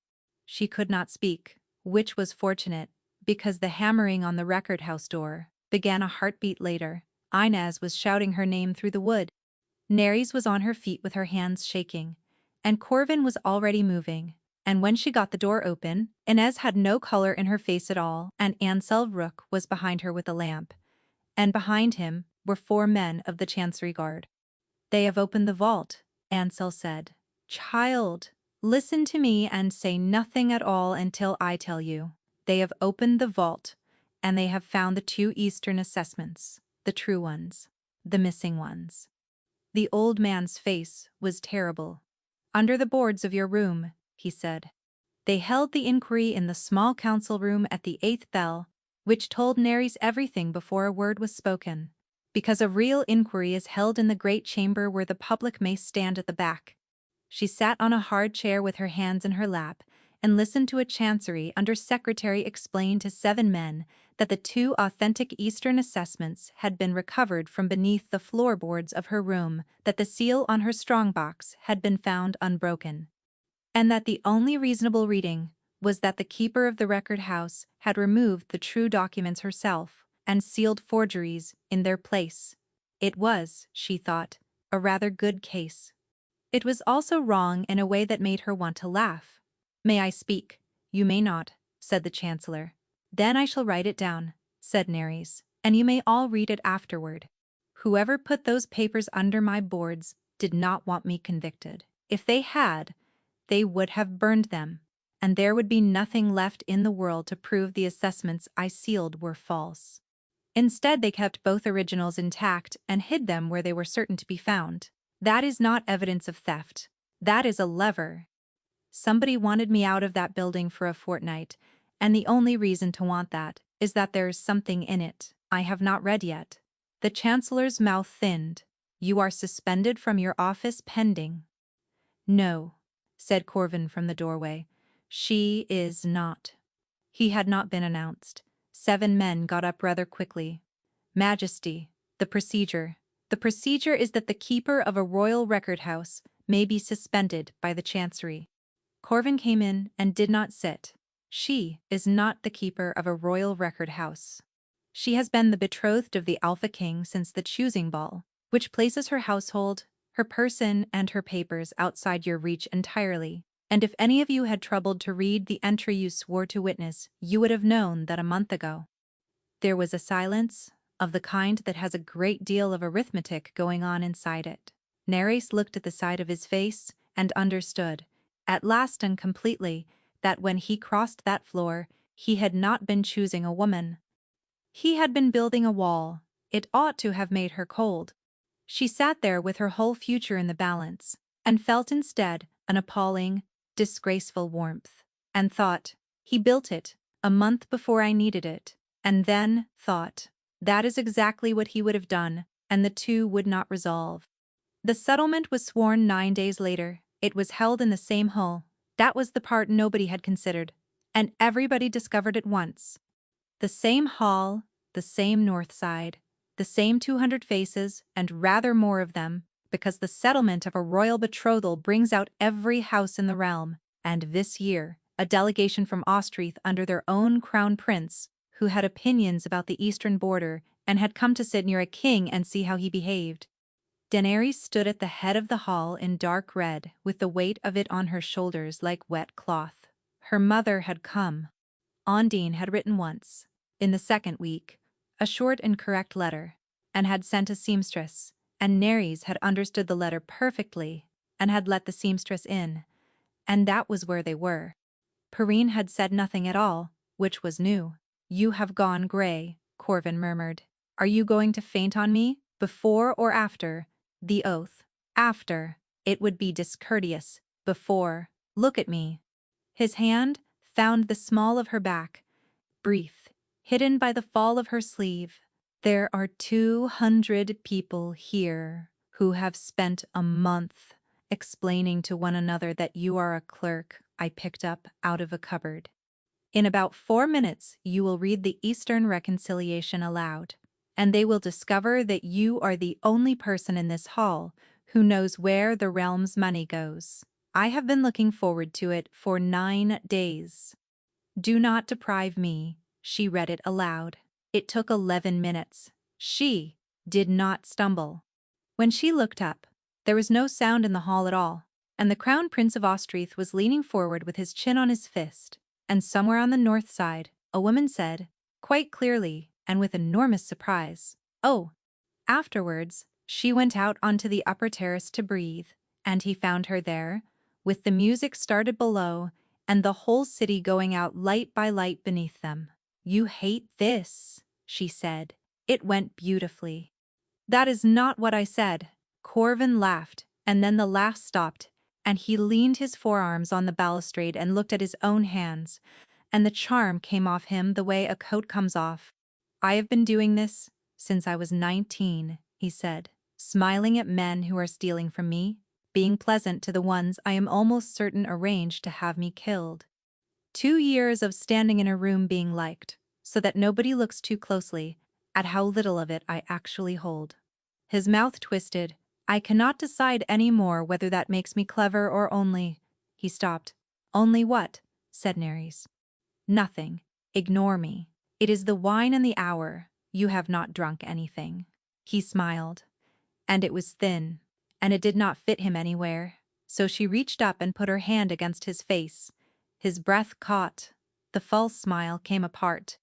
She could not speak, which was fortunate, because the hammering on the record house door began a heartbeat later. Inez was shouting her name through the wood. Nerys was on her feet with her hands shaking, and Corvin was already moving. And when she got the door open, Inez had no color in her face at all, and Ansel Rook was behind her with a lamp. And behind him were 4 men of the Chancery Guard. They have opened the vault, Ansel said. Child, listen to me and say nothing at all until I tell you. They have opened the vault, and they have found the 2 Eastern assessments, the true ones, the missing ones. The old man's face was terrible. Under the boards of your room, he said. They held the inquiry in the small council room at the 8th bell, which told Nerys everything before a word was spoken, because a real inquiry is held in the great chamber where the public may stand at the back. She sat on a hard chair with her hands in her lap and listened to a Chancery Under-Secretary explain to 7 men that the 2 authentic Eastern assessments had been recovered from beneath the floorboards of her room, that the seal on her strongbox had been found unbroken, and that the only reasonable reading was that the keeper of the record house had removed the true documents herself and sealed forgeries in their place. It was, she thought, a rather good case. It was also wrong in a way that made her want to laugh. May I speak? You may not, said the Chancellor. Then I shall write it down, said Nerys, and you may all read it afterward. Whoever put those papers under my boards did not want me convicted. If they had, they would have burned them, and there would be nothing left in the world to prove the assessments I sealed were false. Instead, they kept both originals intact and hid them where they were certain to be found. That is not evidence of theft. That is a lever. Somebody wanted me out of that building for a fortnight, and the only reason to want that is that there is something in it I have not read yet. The Chancellor's mouth thinned. You are suspended from your office pending. No, said Corvin from the doorway. She is not. He had not been announced. 7 men got up rather quickly. Majesty, the procedure. The procedure is that the keeper of a royal record house may be suspended by the Chancery. Corvin came in and did not sit. She is not the keeper of a royal record house. She has been the betrothed of the Alpha King since the choosing ball, which places her household, her person, and her papers outside your reach entirely. And if any of you had troubled to read the entry you swore to witness, you would have known that a month ago. There was a silence, of the kind that has a great deal of arithmetic going on inside it. Nerys looked at the side of his face and understood, at last and completely, that when he crossed that floor, he had not been choosing a woman. He had been building a wall. It ought to have made her cold. She sat there with her whole future in the balance, and felt instead an appalling, disgraceful warmth, and thought, he built it a month before I needed it, and then thought, that is exactly what he would have done, and the 2 would not resolve. The settlement was sworn 9 days later. It was held in the same hall. That was the part nobody had considered, and everybody discovered at once. The same hall, the same north side, the same 200 faces, and rather more of them, because the settlement of a royal betrothal brings out every house in the realm, and this year, a delegation from Austrieth under their own crown prince, who had opinions about the eastern border and had come to sit near a king and see how he behaved. Daenerys stood at the head of the hall in dark red, with the weight of it on her shoulders like wet cloth. Her mother had come. Ondine had written once, in the 2nd week, a short and correct letter, and had sent a seamstress, and Nerys had understood the letter perfectly, and had let the seamstress in, and that was where they were. Perrine had said nothing at all, which was new. "You have gone grey," Corvin murmured. "Are you going to faint on me, before or after the oath?" "After. It would be discourteous. Before. Look at me." His hand found the small of her back, brief, hidden by the fall of her sleeve. "There are 200 people here who have spent a month explaining to one another that you are a clerk I picked up out of a cupboard. In about 4 minutes you will read the Eastern Reconciliation aloud, and they will discover that you are the only person in this hall who knows where the realm's money goes. I have been looking forward to it for 9 days. Do not deprive me." She read it aloud. It took 11 minutes. She did not stumble. When she looked up, there was no sound in the hall at all, and the Crown Prince of Austrath was leaning forward with his chin on his fist, and somewhere on the north side, a woman said, quite clearly and with enormous surprise, "Oh." Afterwards, she went out onto the upper terrace to breathe, and he found her there, with the music started below, and the whole city going out light by light beneath them. "You hate this," she said. "It went beautifully." "That is not what I said." Corvin laughed, and then the laugh stopped, and he leaned his forearms on the balustrade and looked at his own hands, and the charm came off him the way a coat comes off. "I have been doing this since I was 19, he said, "smiling at men who are stealing from me, being pleasant to the ones I am almost certain arranged to have me killed. 2 years of standing in a room being liked, so that nobody looks too closely at how little of it I actually hold." His mouth twisted. "I cannot decide any more whether that makes me clever or only—" He stopped. "Only what?" said Nerys. "Nothing. Ignore me. It is the wine and the hour. You have not drunk anything." He smiled. And it was thin, and it did not fit him anywhere, so she reached up and put her hand against his face. His breath caught. The false smile came apart.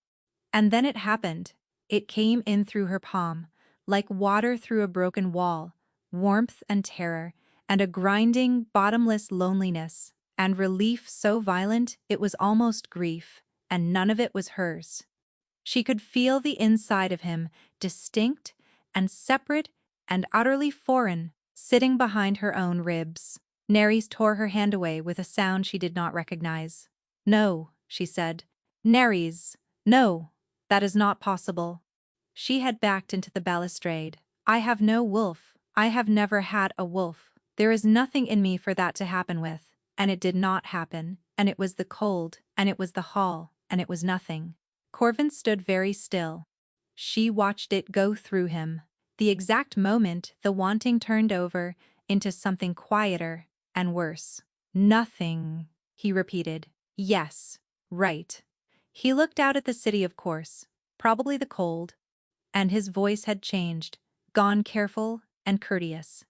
And then it happened. It came in through her palm, like water through a broken wall, warmth and terror, and a grinding, bottomless loneliness, and relief so violent it was almost grief, and none of it was hers. She could feel the inside of him, distinct and separate and utterly foreign, sitting behind her own ribs. Nerys tore her hand away with a sound she did not recognize. "No," she said. "Nerys, no, that is not possible." She had backed into the balustrade. "I have no wolf. I have never had a wolf. There is nothing in me for that to happen with, and it did not happen, and it was the cold, and it was the hall, and it was nothing." Corvin stood very still. She watched it go through him. The exact moment the wanting turned over into something quieter and worse. "Nothing," he repeated. "Yes, right." He looked out at the city, of course, probably the cold, and his voice had changed, gone careful and courteous.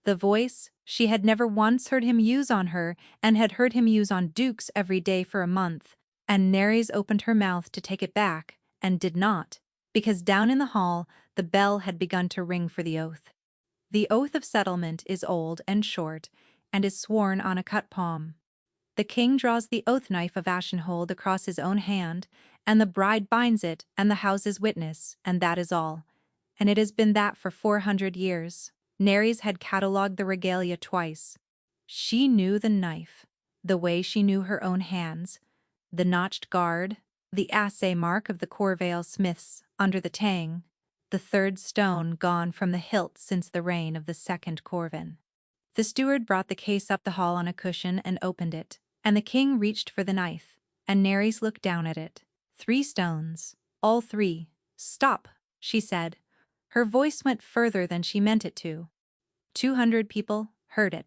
The voice she had never once heard him use on her and had heard him use on dukes every day for a month, and Nerys opened her mouth to take it back and did not, because down in the hall the bell had begun to ring for the oath. The oath of settlement is old and short and is sworn on a cut palm. The king draws the oath knife of Ashenhold across his own hand, and the bride binds it, and the houses witness, and that is all. And it has been that for 400 years. Nerys had catalogued the regalia twice. She knew the knife, the way she knew her own hands, the notched guard, the assay mark of the Corvale smiths under the tang, the third stone gone from the hilt since the reign of the second Corvin. The steward brought the case up the hall on a cushion and opened it, and the king reached for the knife, and Nerys looked down at it. 3 stones. All 3. "Stop," she said. Her voice went further than she meant it to. 200 people heard it.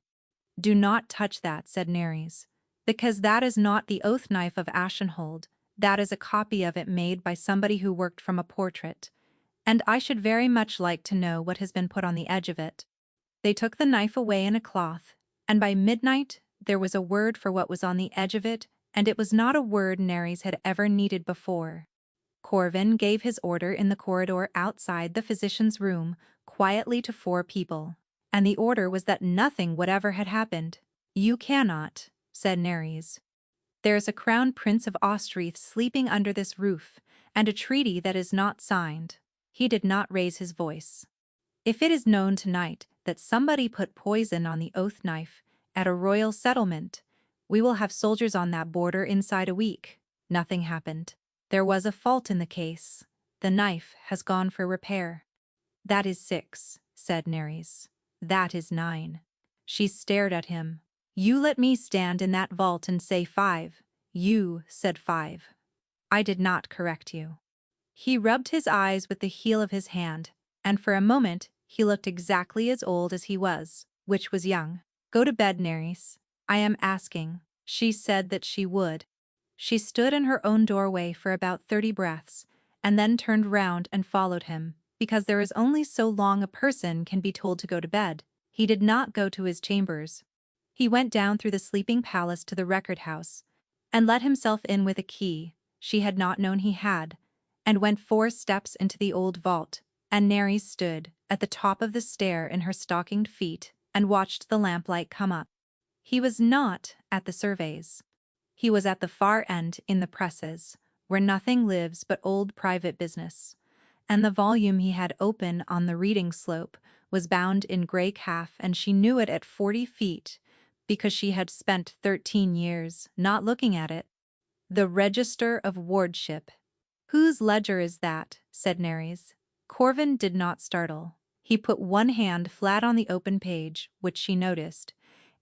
"Do not touch that," said Nerys, "because that is not the oath knife of Ashenhold. That is a copy of it made by somebody who worked from a portrait, and I should very much like to know what has been put on the edge of it." They took the knife away in a cloth, and by midnight there was a word for what was on the edge of it, and it was not a word Nerys had ever needed before. Corvin gave his order in the corridor outside the physician's room quietly to 4 people, and the order was that nothing whatever had happened. "You cannot," said Nerys. There is a crown prince of Austereth sleeping under this roof, and a treaty that is not signed. He did not raise his voice. If it is known tonight that somebody put poison on the oath knife at a royal settlement, we will have soldiers on that border inside a week. Nothing happened. There was a fault in the case. The knife has gone for repair. That is 6, said Nerys. That is 9. She stared at him. You let me stand in that vault and say 5. You said 5. I did not correct you. He rubbed his eyes with the heel of his hand, and for a moment he looked exactly as old as he was, which was young. Go to bed, Nerys. I am asking. She said that she would. She stood in her own doorway for about 30 breaths, and then turned round and followed him, because there is only so long a person can be told to go to bed. He did not go to his chambers. He went down through the sleeping palace to the record house, and let himself in with a key she had not known he had, and went 4 steps into the old vault, and Nerys stood at the top of the stair in her stockinged feet and watched the lamplight come up. He was not at the surveys. He was at the far end in the presses, where nothing lives but old private business, and the volume he had open on the reading slope was bound in grey calf, and she knew it at 40 feet, because she had spent 13 years not looking at it. The Register of Wardship. Whose ledger is that? Said Nerys. Corvin did not startle. He put one hand flat on the open page, which she noticed,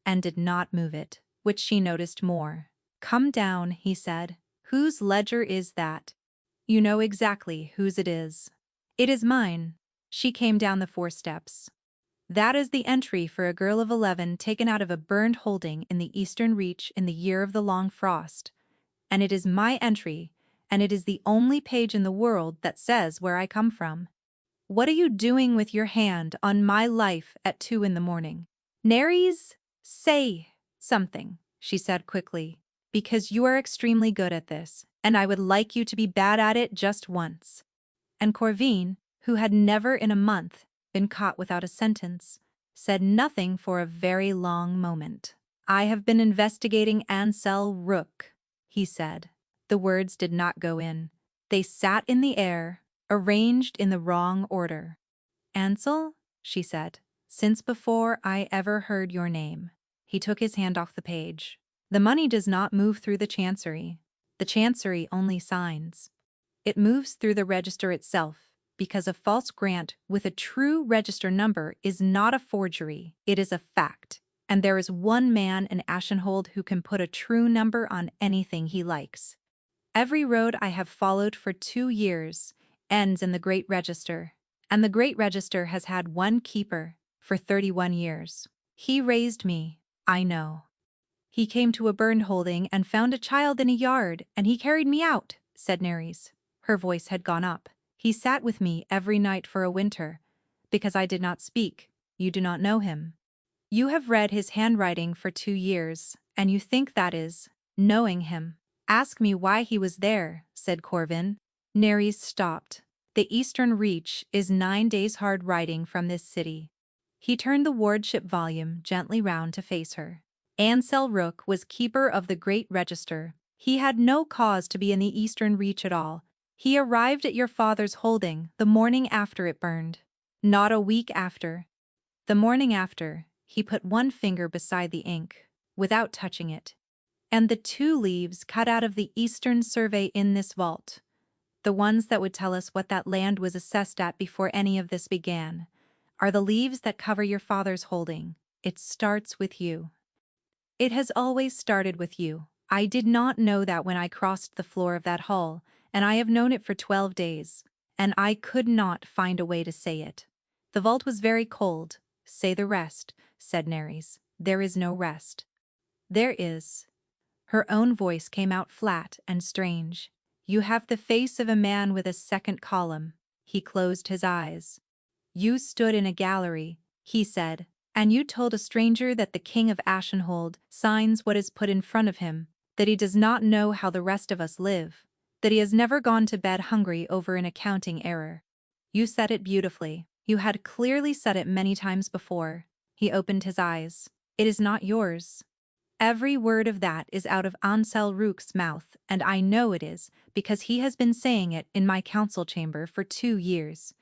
and did not move it, which she noticed more. Come down, he said. Whose ledger is that? You know exactly whose it is. It is mine. She came down the 4 steps. That is the entry for a girl of 11 taken out of a burned holding in the Eastern Reach in the year of the long frost. And it is my entry, and it is the only page in the world that says where I come from. What are you doing with your hand on my life at 2 in the morning? Nerys, say something, she said quickly, because you are extremely good at this, and I would like you to be bad at it just once. And Corvin, who had never in a month been caught without a sentence, said nothing for a very long moment. I have been investigating Ansel Rook, he said. The words did not go in. They sat in the air, arranged in the wrong order. Ansel, she said, since before I ever heard your name. He took his hand off the page. The money does not move through the chancery. The chancery only signs. It moves through the register itself, because a false grant with a true register number is not a forgery, it is a fact. And there is one man in Ashenhold who can put a true number on anything he likes. Every road I have followed for 2 years ends in the Great Register, and the Great Register has had one keeper for 31 years. He raised me, I know. He came to a burned holding and found a child in a yard, and he carried me out, said Nerys. Her voice had gone up. He sat with me every night for a winter, because I did not speak. You do not know him. You have read his handwriting for 2 years, and you think that is knowing him. Ask me why he was there, said Corvin. Nerys stopped. The Eastern Reach is 9 days' hard riding from this city. He turned the wardship volume gently round to face her. Ansel Rook was keeper of the Great Register. He had no cause to be in the Eastern Reach at all. He arrived at your father's holding the morning after it burned. Not a week after. The morning after, he put one finger beside the ink, without touching it. And the 2 leaves cut out of the Eastern Survey in this vault, the ones that would tell us what that land was assessed at before any of this began, are the leaves that cover your father's holding. It starts with you. It has always started with you. I did not know that when I crossed the floor of that hall, and I have known it for 12 days, and I could not find a way to say it. The vault was very cold. Say the rest, said Nerys. There is no rest. There is. Her own voice came out flat and strange. You have the face of a man with a second column. He closed his eyes. You stood in a gallery, he said, and you told a stranger that the King of Ashenhold signs what is put in front of him, that he does not know how the rest of us live, that he has never gone to bed hungry over an accounting error. You said it beautifully. You had clearly said it many times before. He opened his eyes. It is not yours. Every word of that is out of Ansel Rook's mouth, and I know it is, because he has been saying it in my council chamber for 2 years.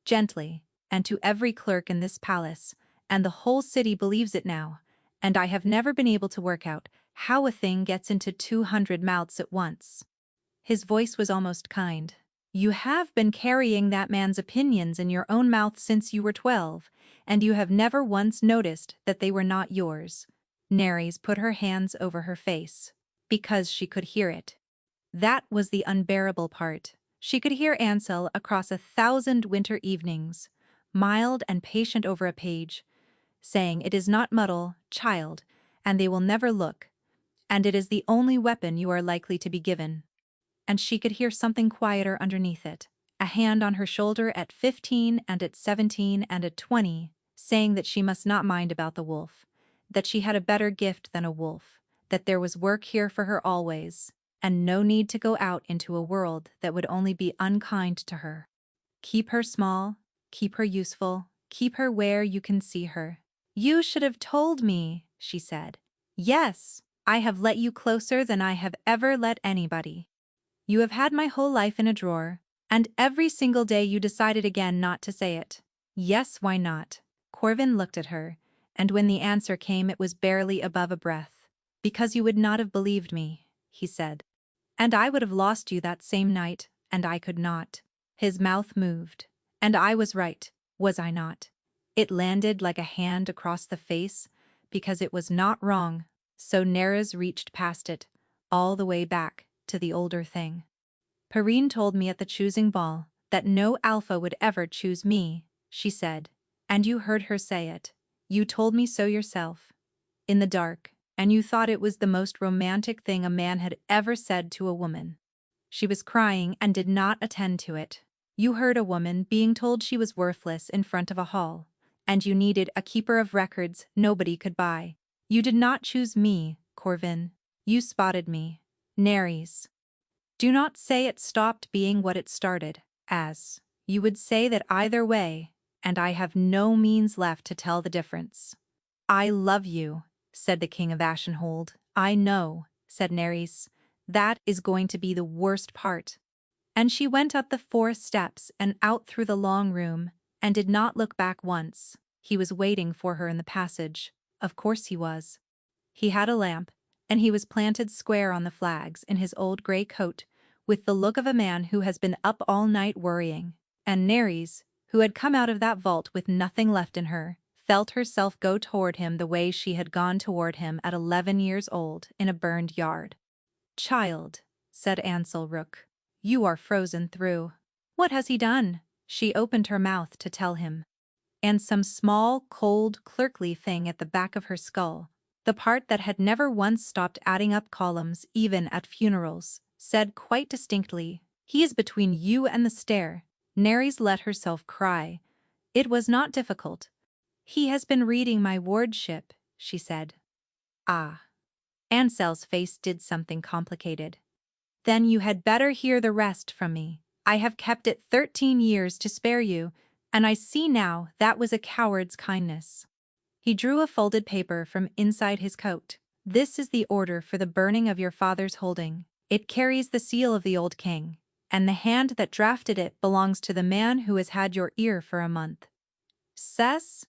Gently, and to every clerk in this palace, and the whole city believes it now, and I have never been able to work out how a thing gets into 200 mouths at once. His voice was almost kind. You have been carrying that man's opinions in your own mouth since you were 12, and you have never once noticed that they were not yours. Nerys put her hands over her face, because she could hear it. That was the unbearable part. She could hear Ansel across 1,000 winter evenings, mild and patient over a page, saying, "It is not muddle, child, and they will never look, and it is the only weapon you are likely to be given." And she could hear something quieter underneath it, a hand on her shoulder at 15 and at 17 and at 20, saying that she must not mind about the wolf, that she had a better gift than a wolf, that there was work here for her always, and no need to go out into a world that would only be unkind to her. Keep her small, keep her useful, keep her where you can see her. You should have told me, she said. Yes, I have let you closer than I have ever let anybody. You have had my whole life in a drawer, and every single day you decided again not to say it. Yes, why not? Corvin looked at her, and when the answer came it was barely above a breath. Because you would not have believed me, he said. And I would have lost you that same night, and I could not. His mouth moved. And I was right, was I not? It landed like a hand across the face, because it was not wrong, so Nerys reached past it, all the way back to the older thing. Perrine told me at the choosing ball that no alpha would ever choose me, she said. And you heard her say it. You told me so yourself. In the dark, and you thought it was the most romantic thing a man had ever said to a woman. She was crying and did not attend to it. You heard a woman being told she was worthless in front of a hall, and you needed a keeper of records nobody could buy. You did not choose me, Corvin. You spotted me. Nerys. Do not say it stopped being what it started, as you would say that either way, and I have no means left to tell the difference. I love you, said the King of Ashenhold. I know, said Nerys. That is going to be the worst part. And she went up the 4 steps and out through the long room, and did not look back once. He was waiting for her in the passage. Of course he was. He had a lamp, and he was planted square on the flags in his old grey coat, with the look of a man who has been up all night worrying. And Nerys, who had come out of that vault with nothing left in her, felt herself go toward him the way she had gone toward him at 11 years old in a burned yard. Child, said Ansel Rook, you are frozen through. What has he done? She opened her mouth to tell him. And some small, cold, clerkly thing at the back of her skull, the part that had never once stopped adding up columns even at funerals, said quite distinctly, he is between you and the stair. Nerys let herself cry. It was not difficult. He has been reading my wardship, she said. Ah. Ansel's face did something complicated. Then you had better hear the rest from me. I have kept it 13 years to spare you, and I see now that was a coward's kindness. He drew a folded paper from inside his coat. This is the order for the burning of your father's holding. It carries the seal of the old king, and the hand that drafted it belongs to the man who has had your ear for a month. Cess?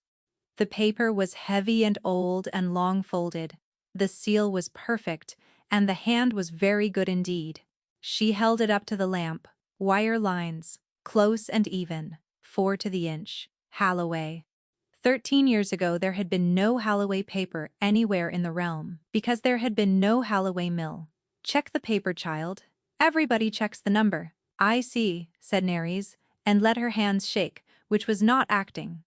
The paper was heavy and old and long folded. The seal was perfect, and the hand was very good indeed. She held it up to the lamp. Wire lines, close and even, 4 to the inch. Halloway. 13 years ago there had been no Halloway paper anywhere in the realm, because there had been no Halloway mill. Check the paper, child. Everybody checks the number. I see, said Nerys, and let her hands shake, which was not acting.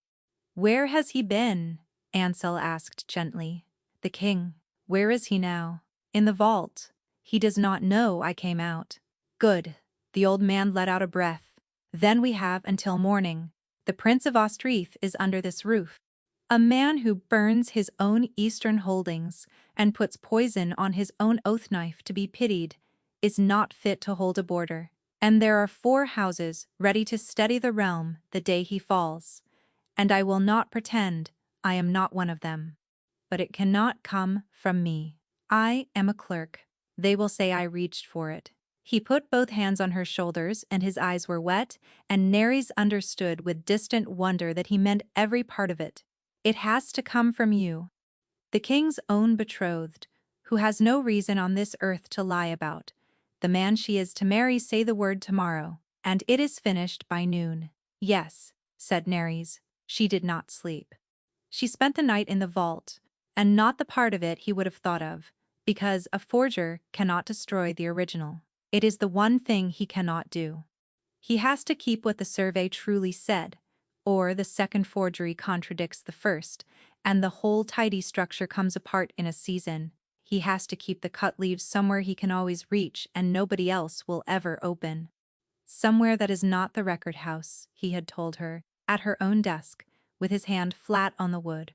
Where has he been? Ansel asked gently. The king. Where is he now? In the vault. He does not know I came out. Good. The old man let out a breath. Then we have until morning. The Prince of Ostrith is under this roof. A man who burns his own eastern holdings and puts poison on his own oath knife to be pitied is not fit to hold a border. And there are 4 houses ready to steady the realm the day he falls. And I will not pretend I am not one of them. but it cannot come from me. I am a clerk. They will say I reached for it. He put both hands on her shoulders and his eyes were wet, and Nerys understood with distant wonder that he meant every part of it. It has to come from you. The king's own betrothed, who has no reason on this earth to lie about. The man she is to marry, say the word tomorrow, and it is finished by noon. Yes, said Nerys. She did not sleep. She spent the night in the vault, and not the part of it he would have thought of, because a forger cannot destroy the original. It is the one thing he cannot do. He has to keep what the survey truly said, or the second forgery contradicts the first, and the whole tidy structure comes apart in a season. He has to keep the cut leaves somewhere he can always reach and nobody else will ever open. Somewhere that is not the record house, he had told her, at her own desk, with his hand flat on the wood.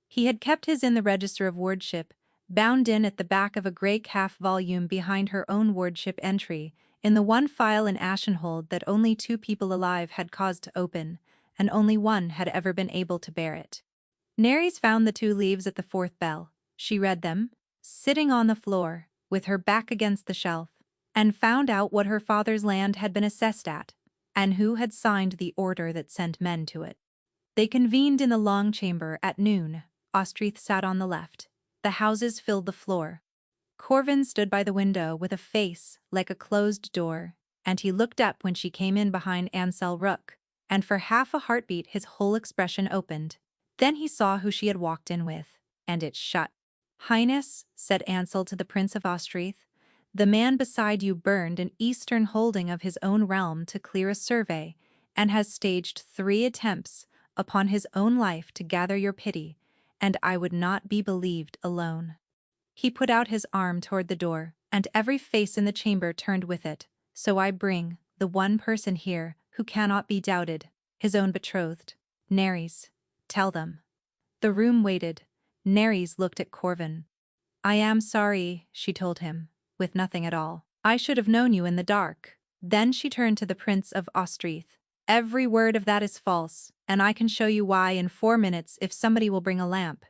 He had kept his in the register of wardship, bound in at the back of a grey calf volume behind her own wardship entry, in the one file in Ashenhold that only 2 people alive had caused to open, and only one had ever been able to bear it. Nerys found the 2 leaves at the 4th bell. She read them, sitting on the floor, with her back against the shelf, and found out what her father's land had been assessed at, and who had signed the order that sent men to it. They convened in the long chamber at noon. Ostrith sat on the left. The houses filled the floor. Corvin stood by the window with a face like a closed door, and he looked up when she came in behind Ansel Rook, and for half a heartbeat his whole expression opened. Then he saw who she had walked in with, and it shut. Highness, said Ansel to the Prince of Ostrith, the man beside you burned an eastern holding of his own realm to clear a survey, and has staged 3 attempts upon his own life to gather your pity, and I would not be believed alone. He put out his arm toward the door, and every face in the chamber turned with it. So I bring the one person here who cannot be doubted, his own betrothed, Nerys. Tell them. The room waited. Nerys looked at Corvin. I am sorry, she told him, with nothing at all. I should have known you in the dark. Then she turned to the Prince of Ostrith. Every word of that is false, and I can show you why in 4 minutes if somebody will bring a lamp.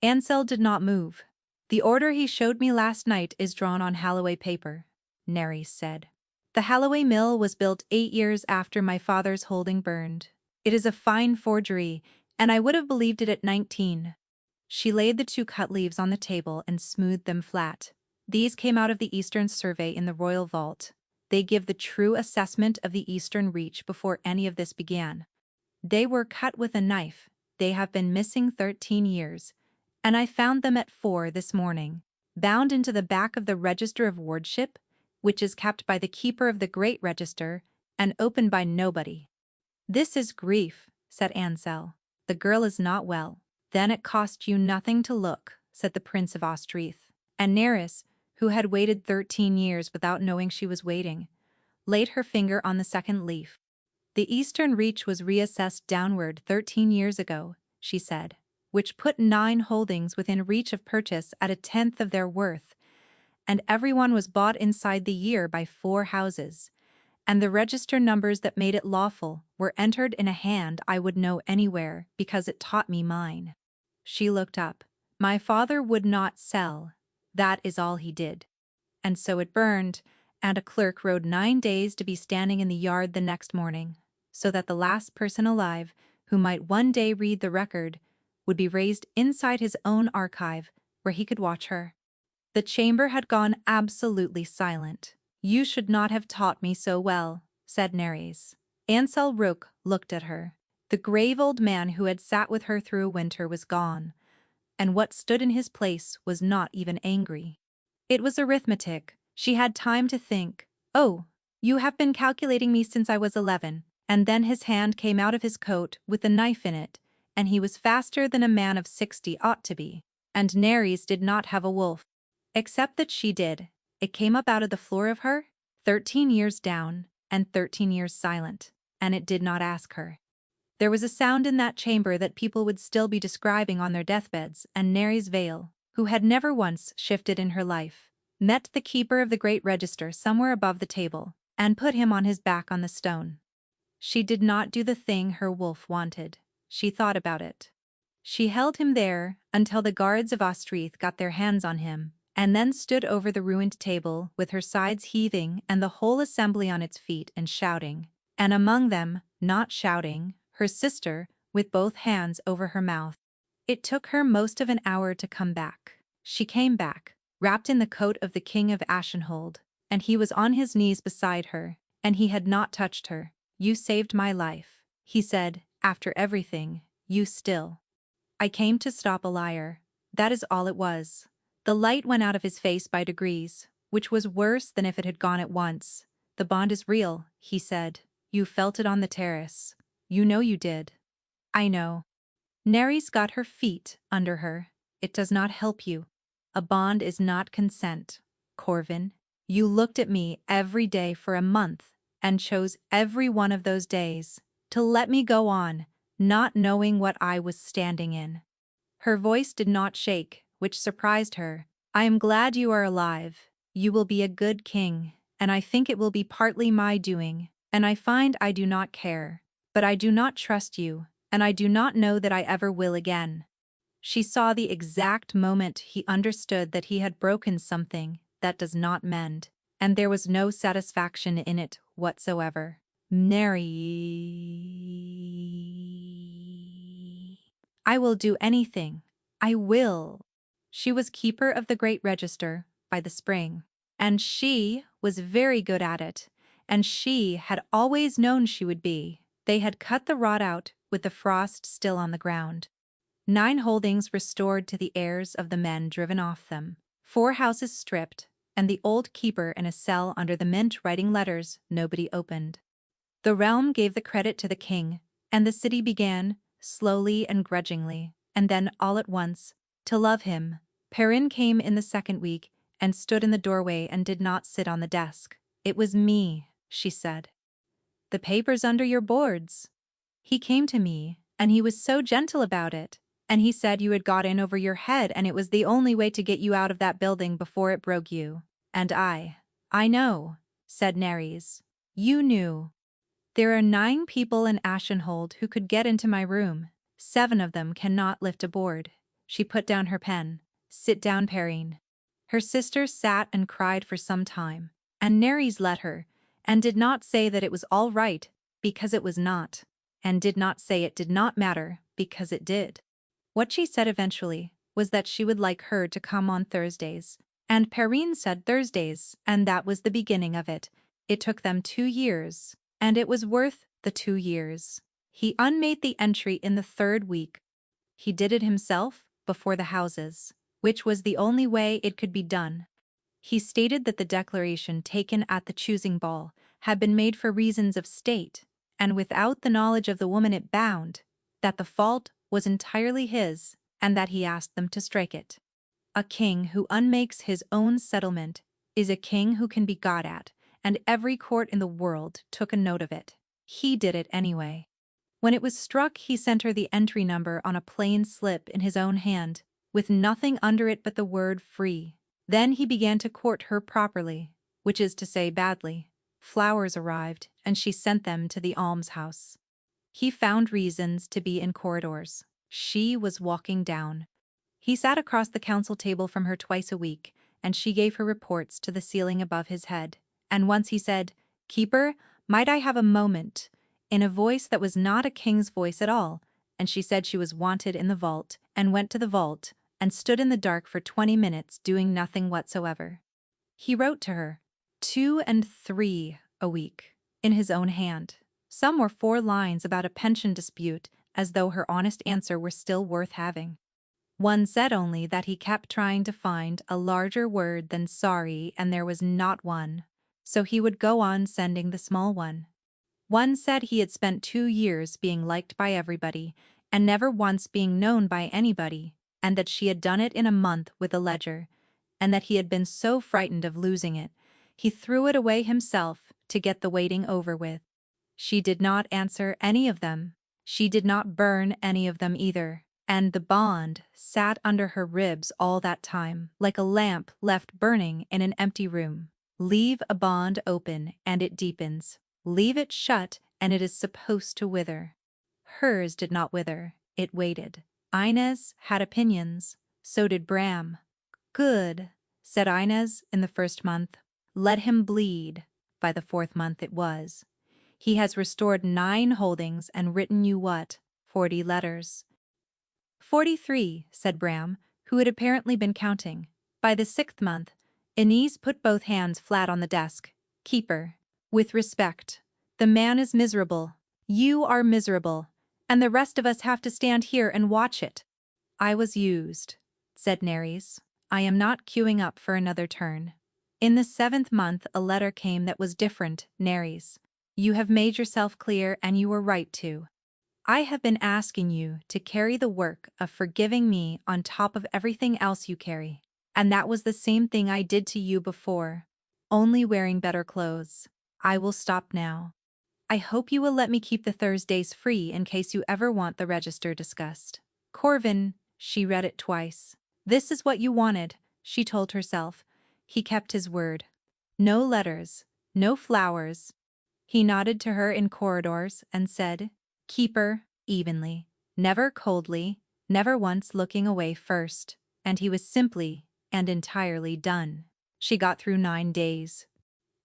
Ansel did not move. The order he showed me last night is drawn on Halloway paper, Nerys said. The Halloway mill was built 8 years after my father's holding burned. It is a fine forgery, and I would have believed it at 19. She laid the 2 cut leaves on the table and smoothed them flat. These came out of the Eastern Survey in the Royal Vault. They give the true assessment of the Eastern Reach before any of this began. They were cut with a knife. They have been missing 13 years. And I found them at 4 this morning, bound into the back of the Register of Wardship, which is kept by the keeper of the Great Register, and opened by nobody. This is grief, said Ansel. The girl is not well. Then it cost you nothing to look, said the Prince of Ostrith. And Nerys, who had waited 13 years without knowing she was waiting, laid her finger on the 2nd leaf. The Eastern Reach was reassessed downward 13 years ago, she said, which put 9 holdings within reach of purchase at 1/10 of their worth, and everyone was bought inside the year by 4 houses, and the register numbers that made it lawful were entered in a hand I would know anywhere because it taught me mine. She looked up. My father would not sell. That is all he did. And so it burned, and a clerk rode 9 days to be standing in the yard the next morning, so that the last person alive, who might one day read the record, would be raised inside his own archive, where he could watch her. The chamber had gone absolutely silent. You should not have taught me so well, said Nerys. Ansel Rook looked at her. The grave old man who had sat with her through a winter was gone, and what stood in his place was not even angry. It was arithmetic. She had time to think. Oh, you have been calculating me since I was 11, and then his hand came out of his coat with the knife in it, and he was faster than a man of 60 ought to be. And Nerys did not have a wolf. Except that she did. It came up out of the floor of her, 13 years down, and 13 years silent, and it did not ask her. There was a sound in that chamber that people would still be describing on their deathbeds, and Nerys Vale, who had never once shifted in her life, met the keeper of the Great Register somewhere above the table, and put him on his back on the stone. She did not do the thing her wolf wanted. She thought about it. She held him there until the guards of Ostrith got their hands on him, and then stood over the ruined table with her sides heaving and the whole assembly on its feet and shouting. And among them, not shouting, her sister, with both hands over her mouth. It took her most of an hour to come back. She came back, wrapped in the coat of the King of Ashenhold, and he was on his knees beside her, and he had not touched her. "You saved my life," he said, "after everything, you still. I came to stop a liar. That is all it was." The light went out of his face by degrees, which was worse than if it had gone at once. "The bond is real," he said. "You felt it on the terrace. You know you did." "I know." Nerys got her feet under her. "It does not help you. A bond is not consent, Corvin. You looked at me every day for a month and chose every one of those days to let me go on, not knowing what I was standing in." Her voice did not shake, which surprised her. "I am glad you are alive. You will be a good king, and I think it will be partly my doing, and I find I do not care. But I do not trust you, and I do not know that I ever will again." She saw the exact moment he understood that he had broken something that does not mend, and there was no satisfaction in it whatsoever. "Neri, I will do anything. I will." She was keeper of the Great Register by the spring, and she was very good at it, and she had always known she would be. They had cut the rot out with the frost still on the ground. 9 holdings restored to the heirs of the men driven off them, 4 houses stripped, and the old keeper in a cell under the mint writing letters nobody opened. The realm gave the credit to the king, and the city began, slowly and grudgingly, and then all at once, to love him. Perrin came in the 2nd week and stood in the doorway and did not sit on the desk. "It was me," she said. "The papers under your boards." "He came to me, and he was so gentle about it, and he said you had got in over your head and it was the only way to get you out of that building before it broke you. And I know," said Nerys. "You knew. There are 9 people in Ashenhold who could get into my room. 7 of them cannot lift a board." She put down her pen. "Sit down, Perrine." Her sister sat and cried for some time, and Nerys let her, and did not say that it was all right, because it was not, and did not say it did not matter, because it did. What she said eventually was that she would like her to come on Thursdays, and Perrine said Thursdays, and that was the beginning of it. It took them 2 years, and it was worth the 2 years. He unmade the entry in the 3rd week. He did it himself, before the houses, which was the only way it could be done. He stated that the declaration taken at the choosing ball had been made for reasons of state, and without the knowledge of the woman it bound, that the fault was entirely his, and that he asked them to strike it. A king who unmakes his own settlement is a king who can be got at, and every court in the world took a note of it. He did it anyway. When it was struck, he sent her the entry number on a plain slip in his own hand, with nothing under it but the word "free." Then he began to court her properly, which is to say badly. Flowers arrived, and she sent them to the almshouse. He found reasons to be in corridors. She was walking down. He sat across the council table from her twice a week, and she gave her reports to the ceiling above his head. And once he said, "Keeper, might I have a moment?" in a voice that was not a king's voice at all, and she said she was wanted in the vault, and went to the vault, and stood in the dark for 20 minutes doing nothing whatsoever. He wrote to her, 2 and 3 a week, in his own hand. Some were 4 lines about a pension dispute, as though her honest answer were still worth having. One said only that he kept trying to find a larger word than sorry and there was not one, so he would go on sending the small one. One said he had spent 2 years being liked by everybody and never once being known by anybody, and that she had done it in a month with a ledger, and that he had been so frightened of losing it, he threw it away himself to get the waiting over with. She did not answer any of them. She did not burn any of them either, and the bond sat under her ribs all that time, like a lamp left burning in an empty room. Leave a bond open and it deepens. Leave it shut and it is supposed to wither. Hers did not wither, it waited. Inez had opinions. So did Bram. Good, said Inez in the first month. Let him bleed. By the fourth month it was. He has restored 9 holdings and written you what? 40 letters. 43, said Bram, who had apparently been counting. By the 6th month, Inez put both hands flat on the desk. Keeper. With respect. The man is miserable. You are miserable. And the rest of us have to stand here and watch it. I was used, said Nerys. I am not queuing up for another turn. In the 7th month a letter came that was different, Nerys. You have made yourself clear and you were right to. I have been asking you to carry the work of forgiving me on top of everything else you carry. And that was the same thing I did to you before. Only wearing better clothes. I will stop now. I hope you will let me keep the Thursdays free in case you ever want the register discussed. Corvin, she read it twice. This is what you wanted, she told herself. He kept his word. No letters, no flowers. He nodded to her in corridors and said, Keeper, evenly, never coldly, never once looking away first, and he was simply and entirely done. She got through 9 days.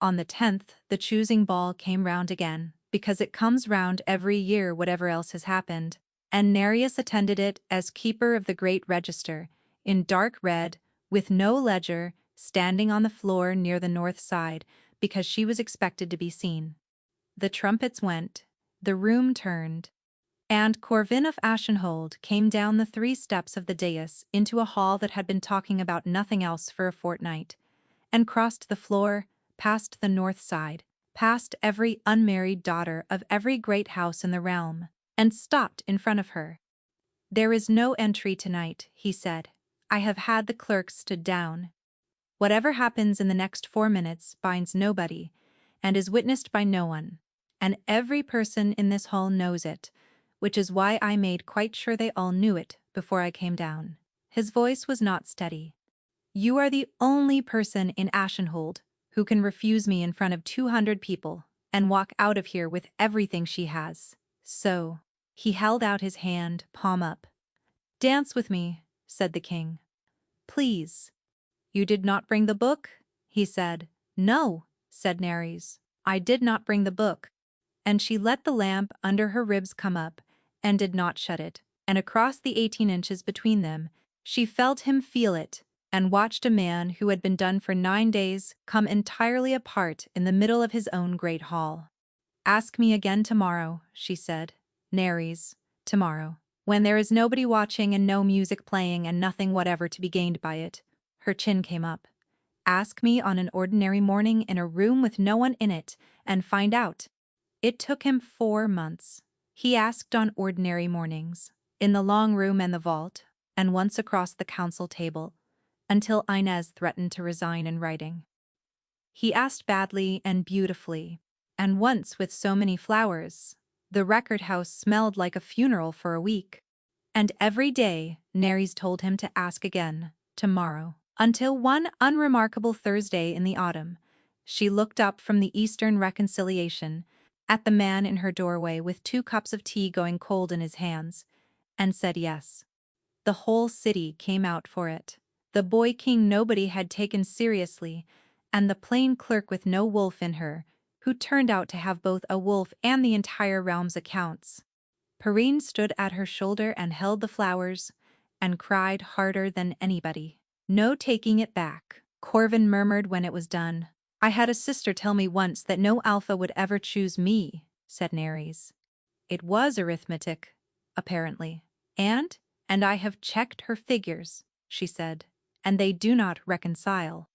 On the 10th, the choosing ball came round again, because it comes round every year whatever else has happened, and Nereus attended it as keeper of the great register, in dark red, with no ledger, standing on the floor near the north side, because she was expected to be seen. The trumpets went, the room turned, and Corvin of Ashenhold came down the 3 steps of the dais into a hall that had been talking about nothing else for a fortnight, and crossed the floor, past the north side, past every unmarried daughter of every great house in the realm, and stopped in front of her. There is no entry tonight, he said. I have had the clerks stood down. Whatever happens in the next 4 minutes binds nobody, and is witnessed by no one, and every person in this hall knows it, which is why I made quite sure they all knew it before I came down. His voice was not steady. You are the only person in Ashenhold who can refuse me in front of 200 people and walk out of here with everything she has. So, he held out his hand, palm up. Dance with me, said the king. Please. You did not bring the book? He said. No, said Nerys. I did not bring the book. And she let the lamp under her ribs come up, and did not shut it, and across the 18 inches between them, she felt him feel it, and watched a man who had been done for 9 days come entirely apart in the middle of his own great hall. Ask me again tomorrow, she said. Nerys, tomorrow, when there is nobody watching and no music playing and nothing whatever to be gained by it. Her chin came up. Ask me on an ordinary morning in a room with no one in it, and find out. It took him 4 months. He asked on ordinary mornings, in the long room and the vault, and once across the council table, until Inez threatened to resign in writing. He asked badly and beautifully, and once with so many flowers, the record house smelled like a funeral for a week. And every day, Nerys told him to ask again, tomorrow, until one unremarkable Thursday in the autumn, she looked up from the Eastern reconciliation at the man in her doorway with 2 cups of tea going cold in his hands, and said yes. The whole city came out for it. The boy king nobody had taken seriously, and the plain clerk with no wolf in her, who turned out to have both a wolf and the entire realm's accounts. Perrine stood at her shoulder and held the flowers, and cried harder than anybody. No taking it back, Corvin murmured when it was done. I had a sister tell me once that no alpha would ever choose me, said Nerys. It was arithmetic, apparently. And I have checked her figures, she said, and they do not reconcile.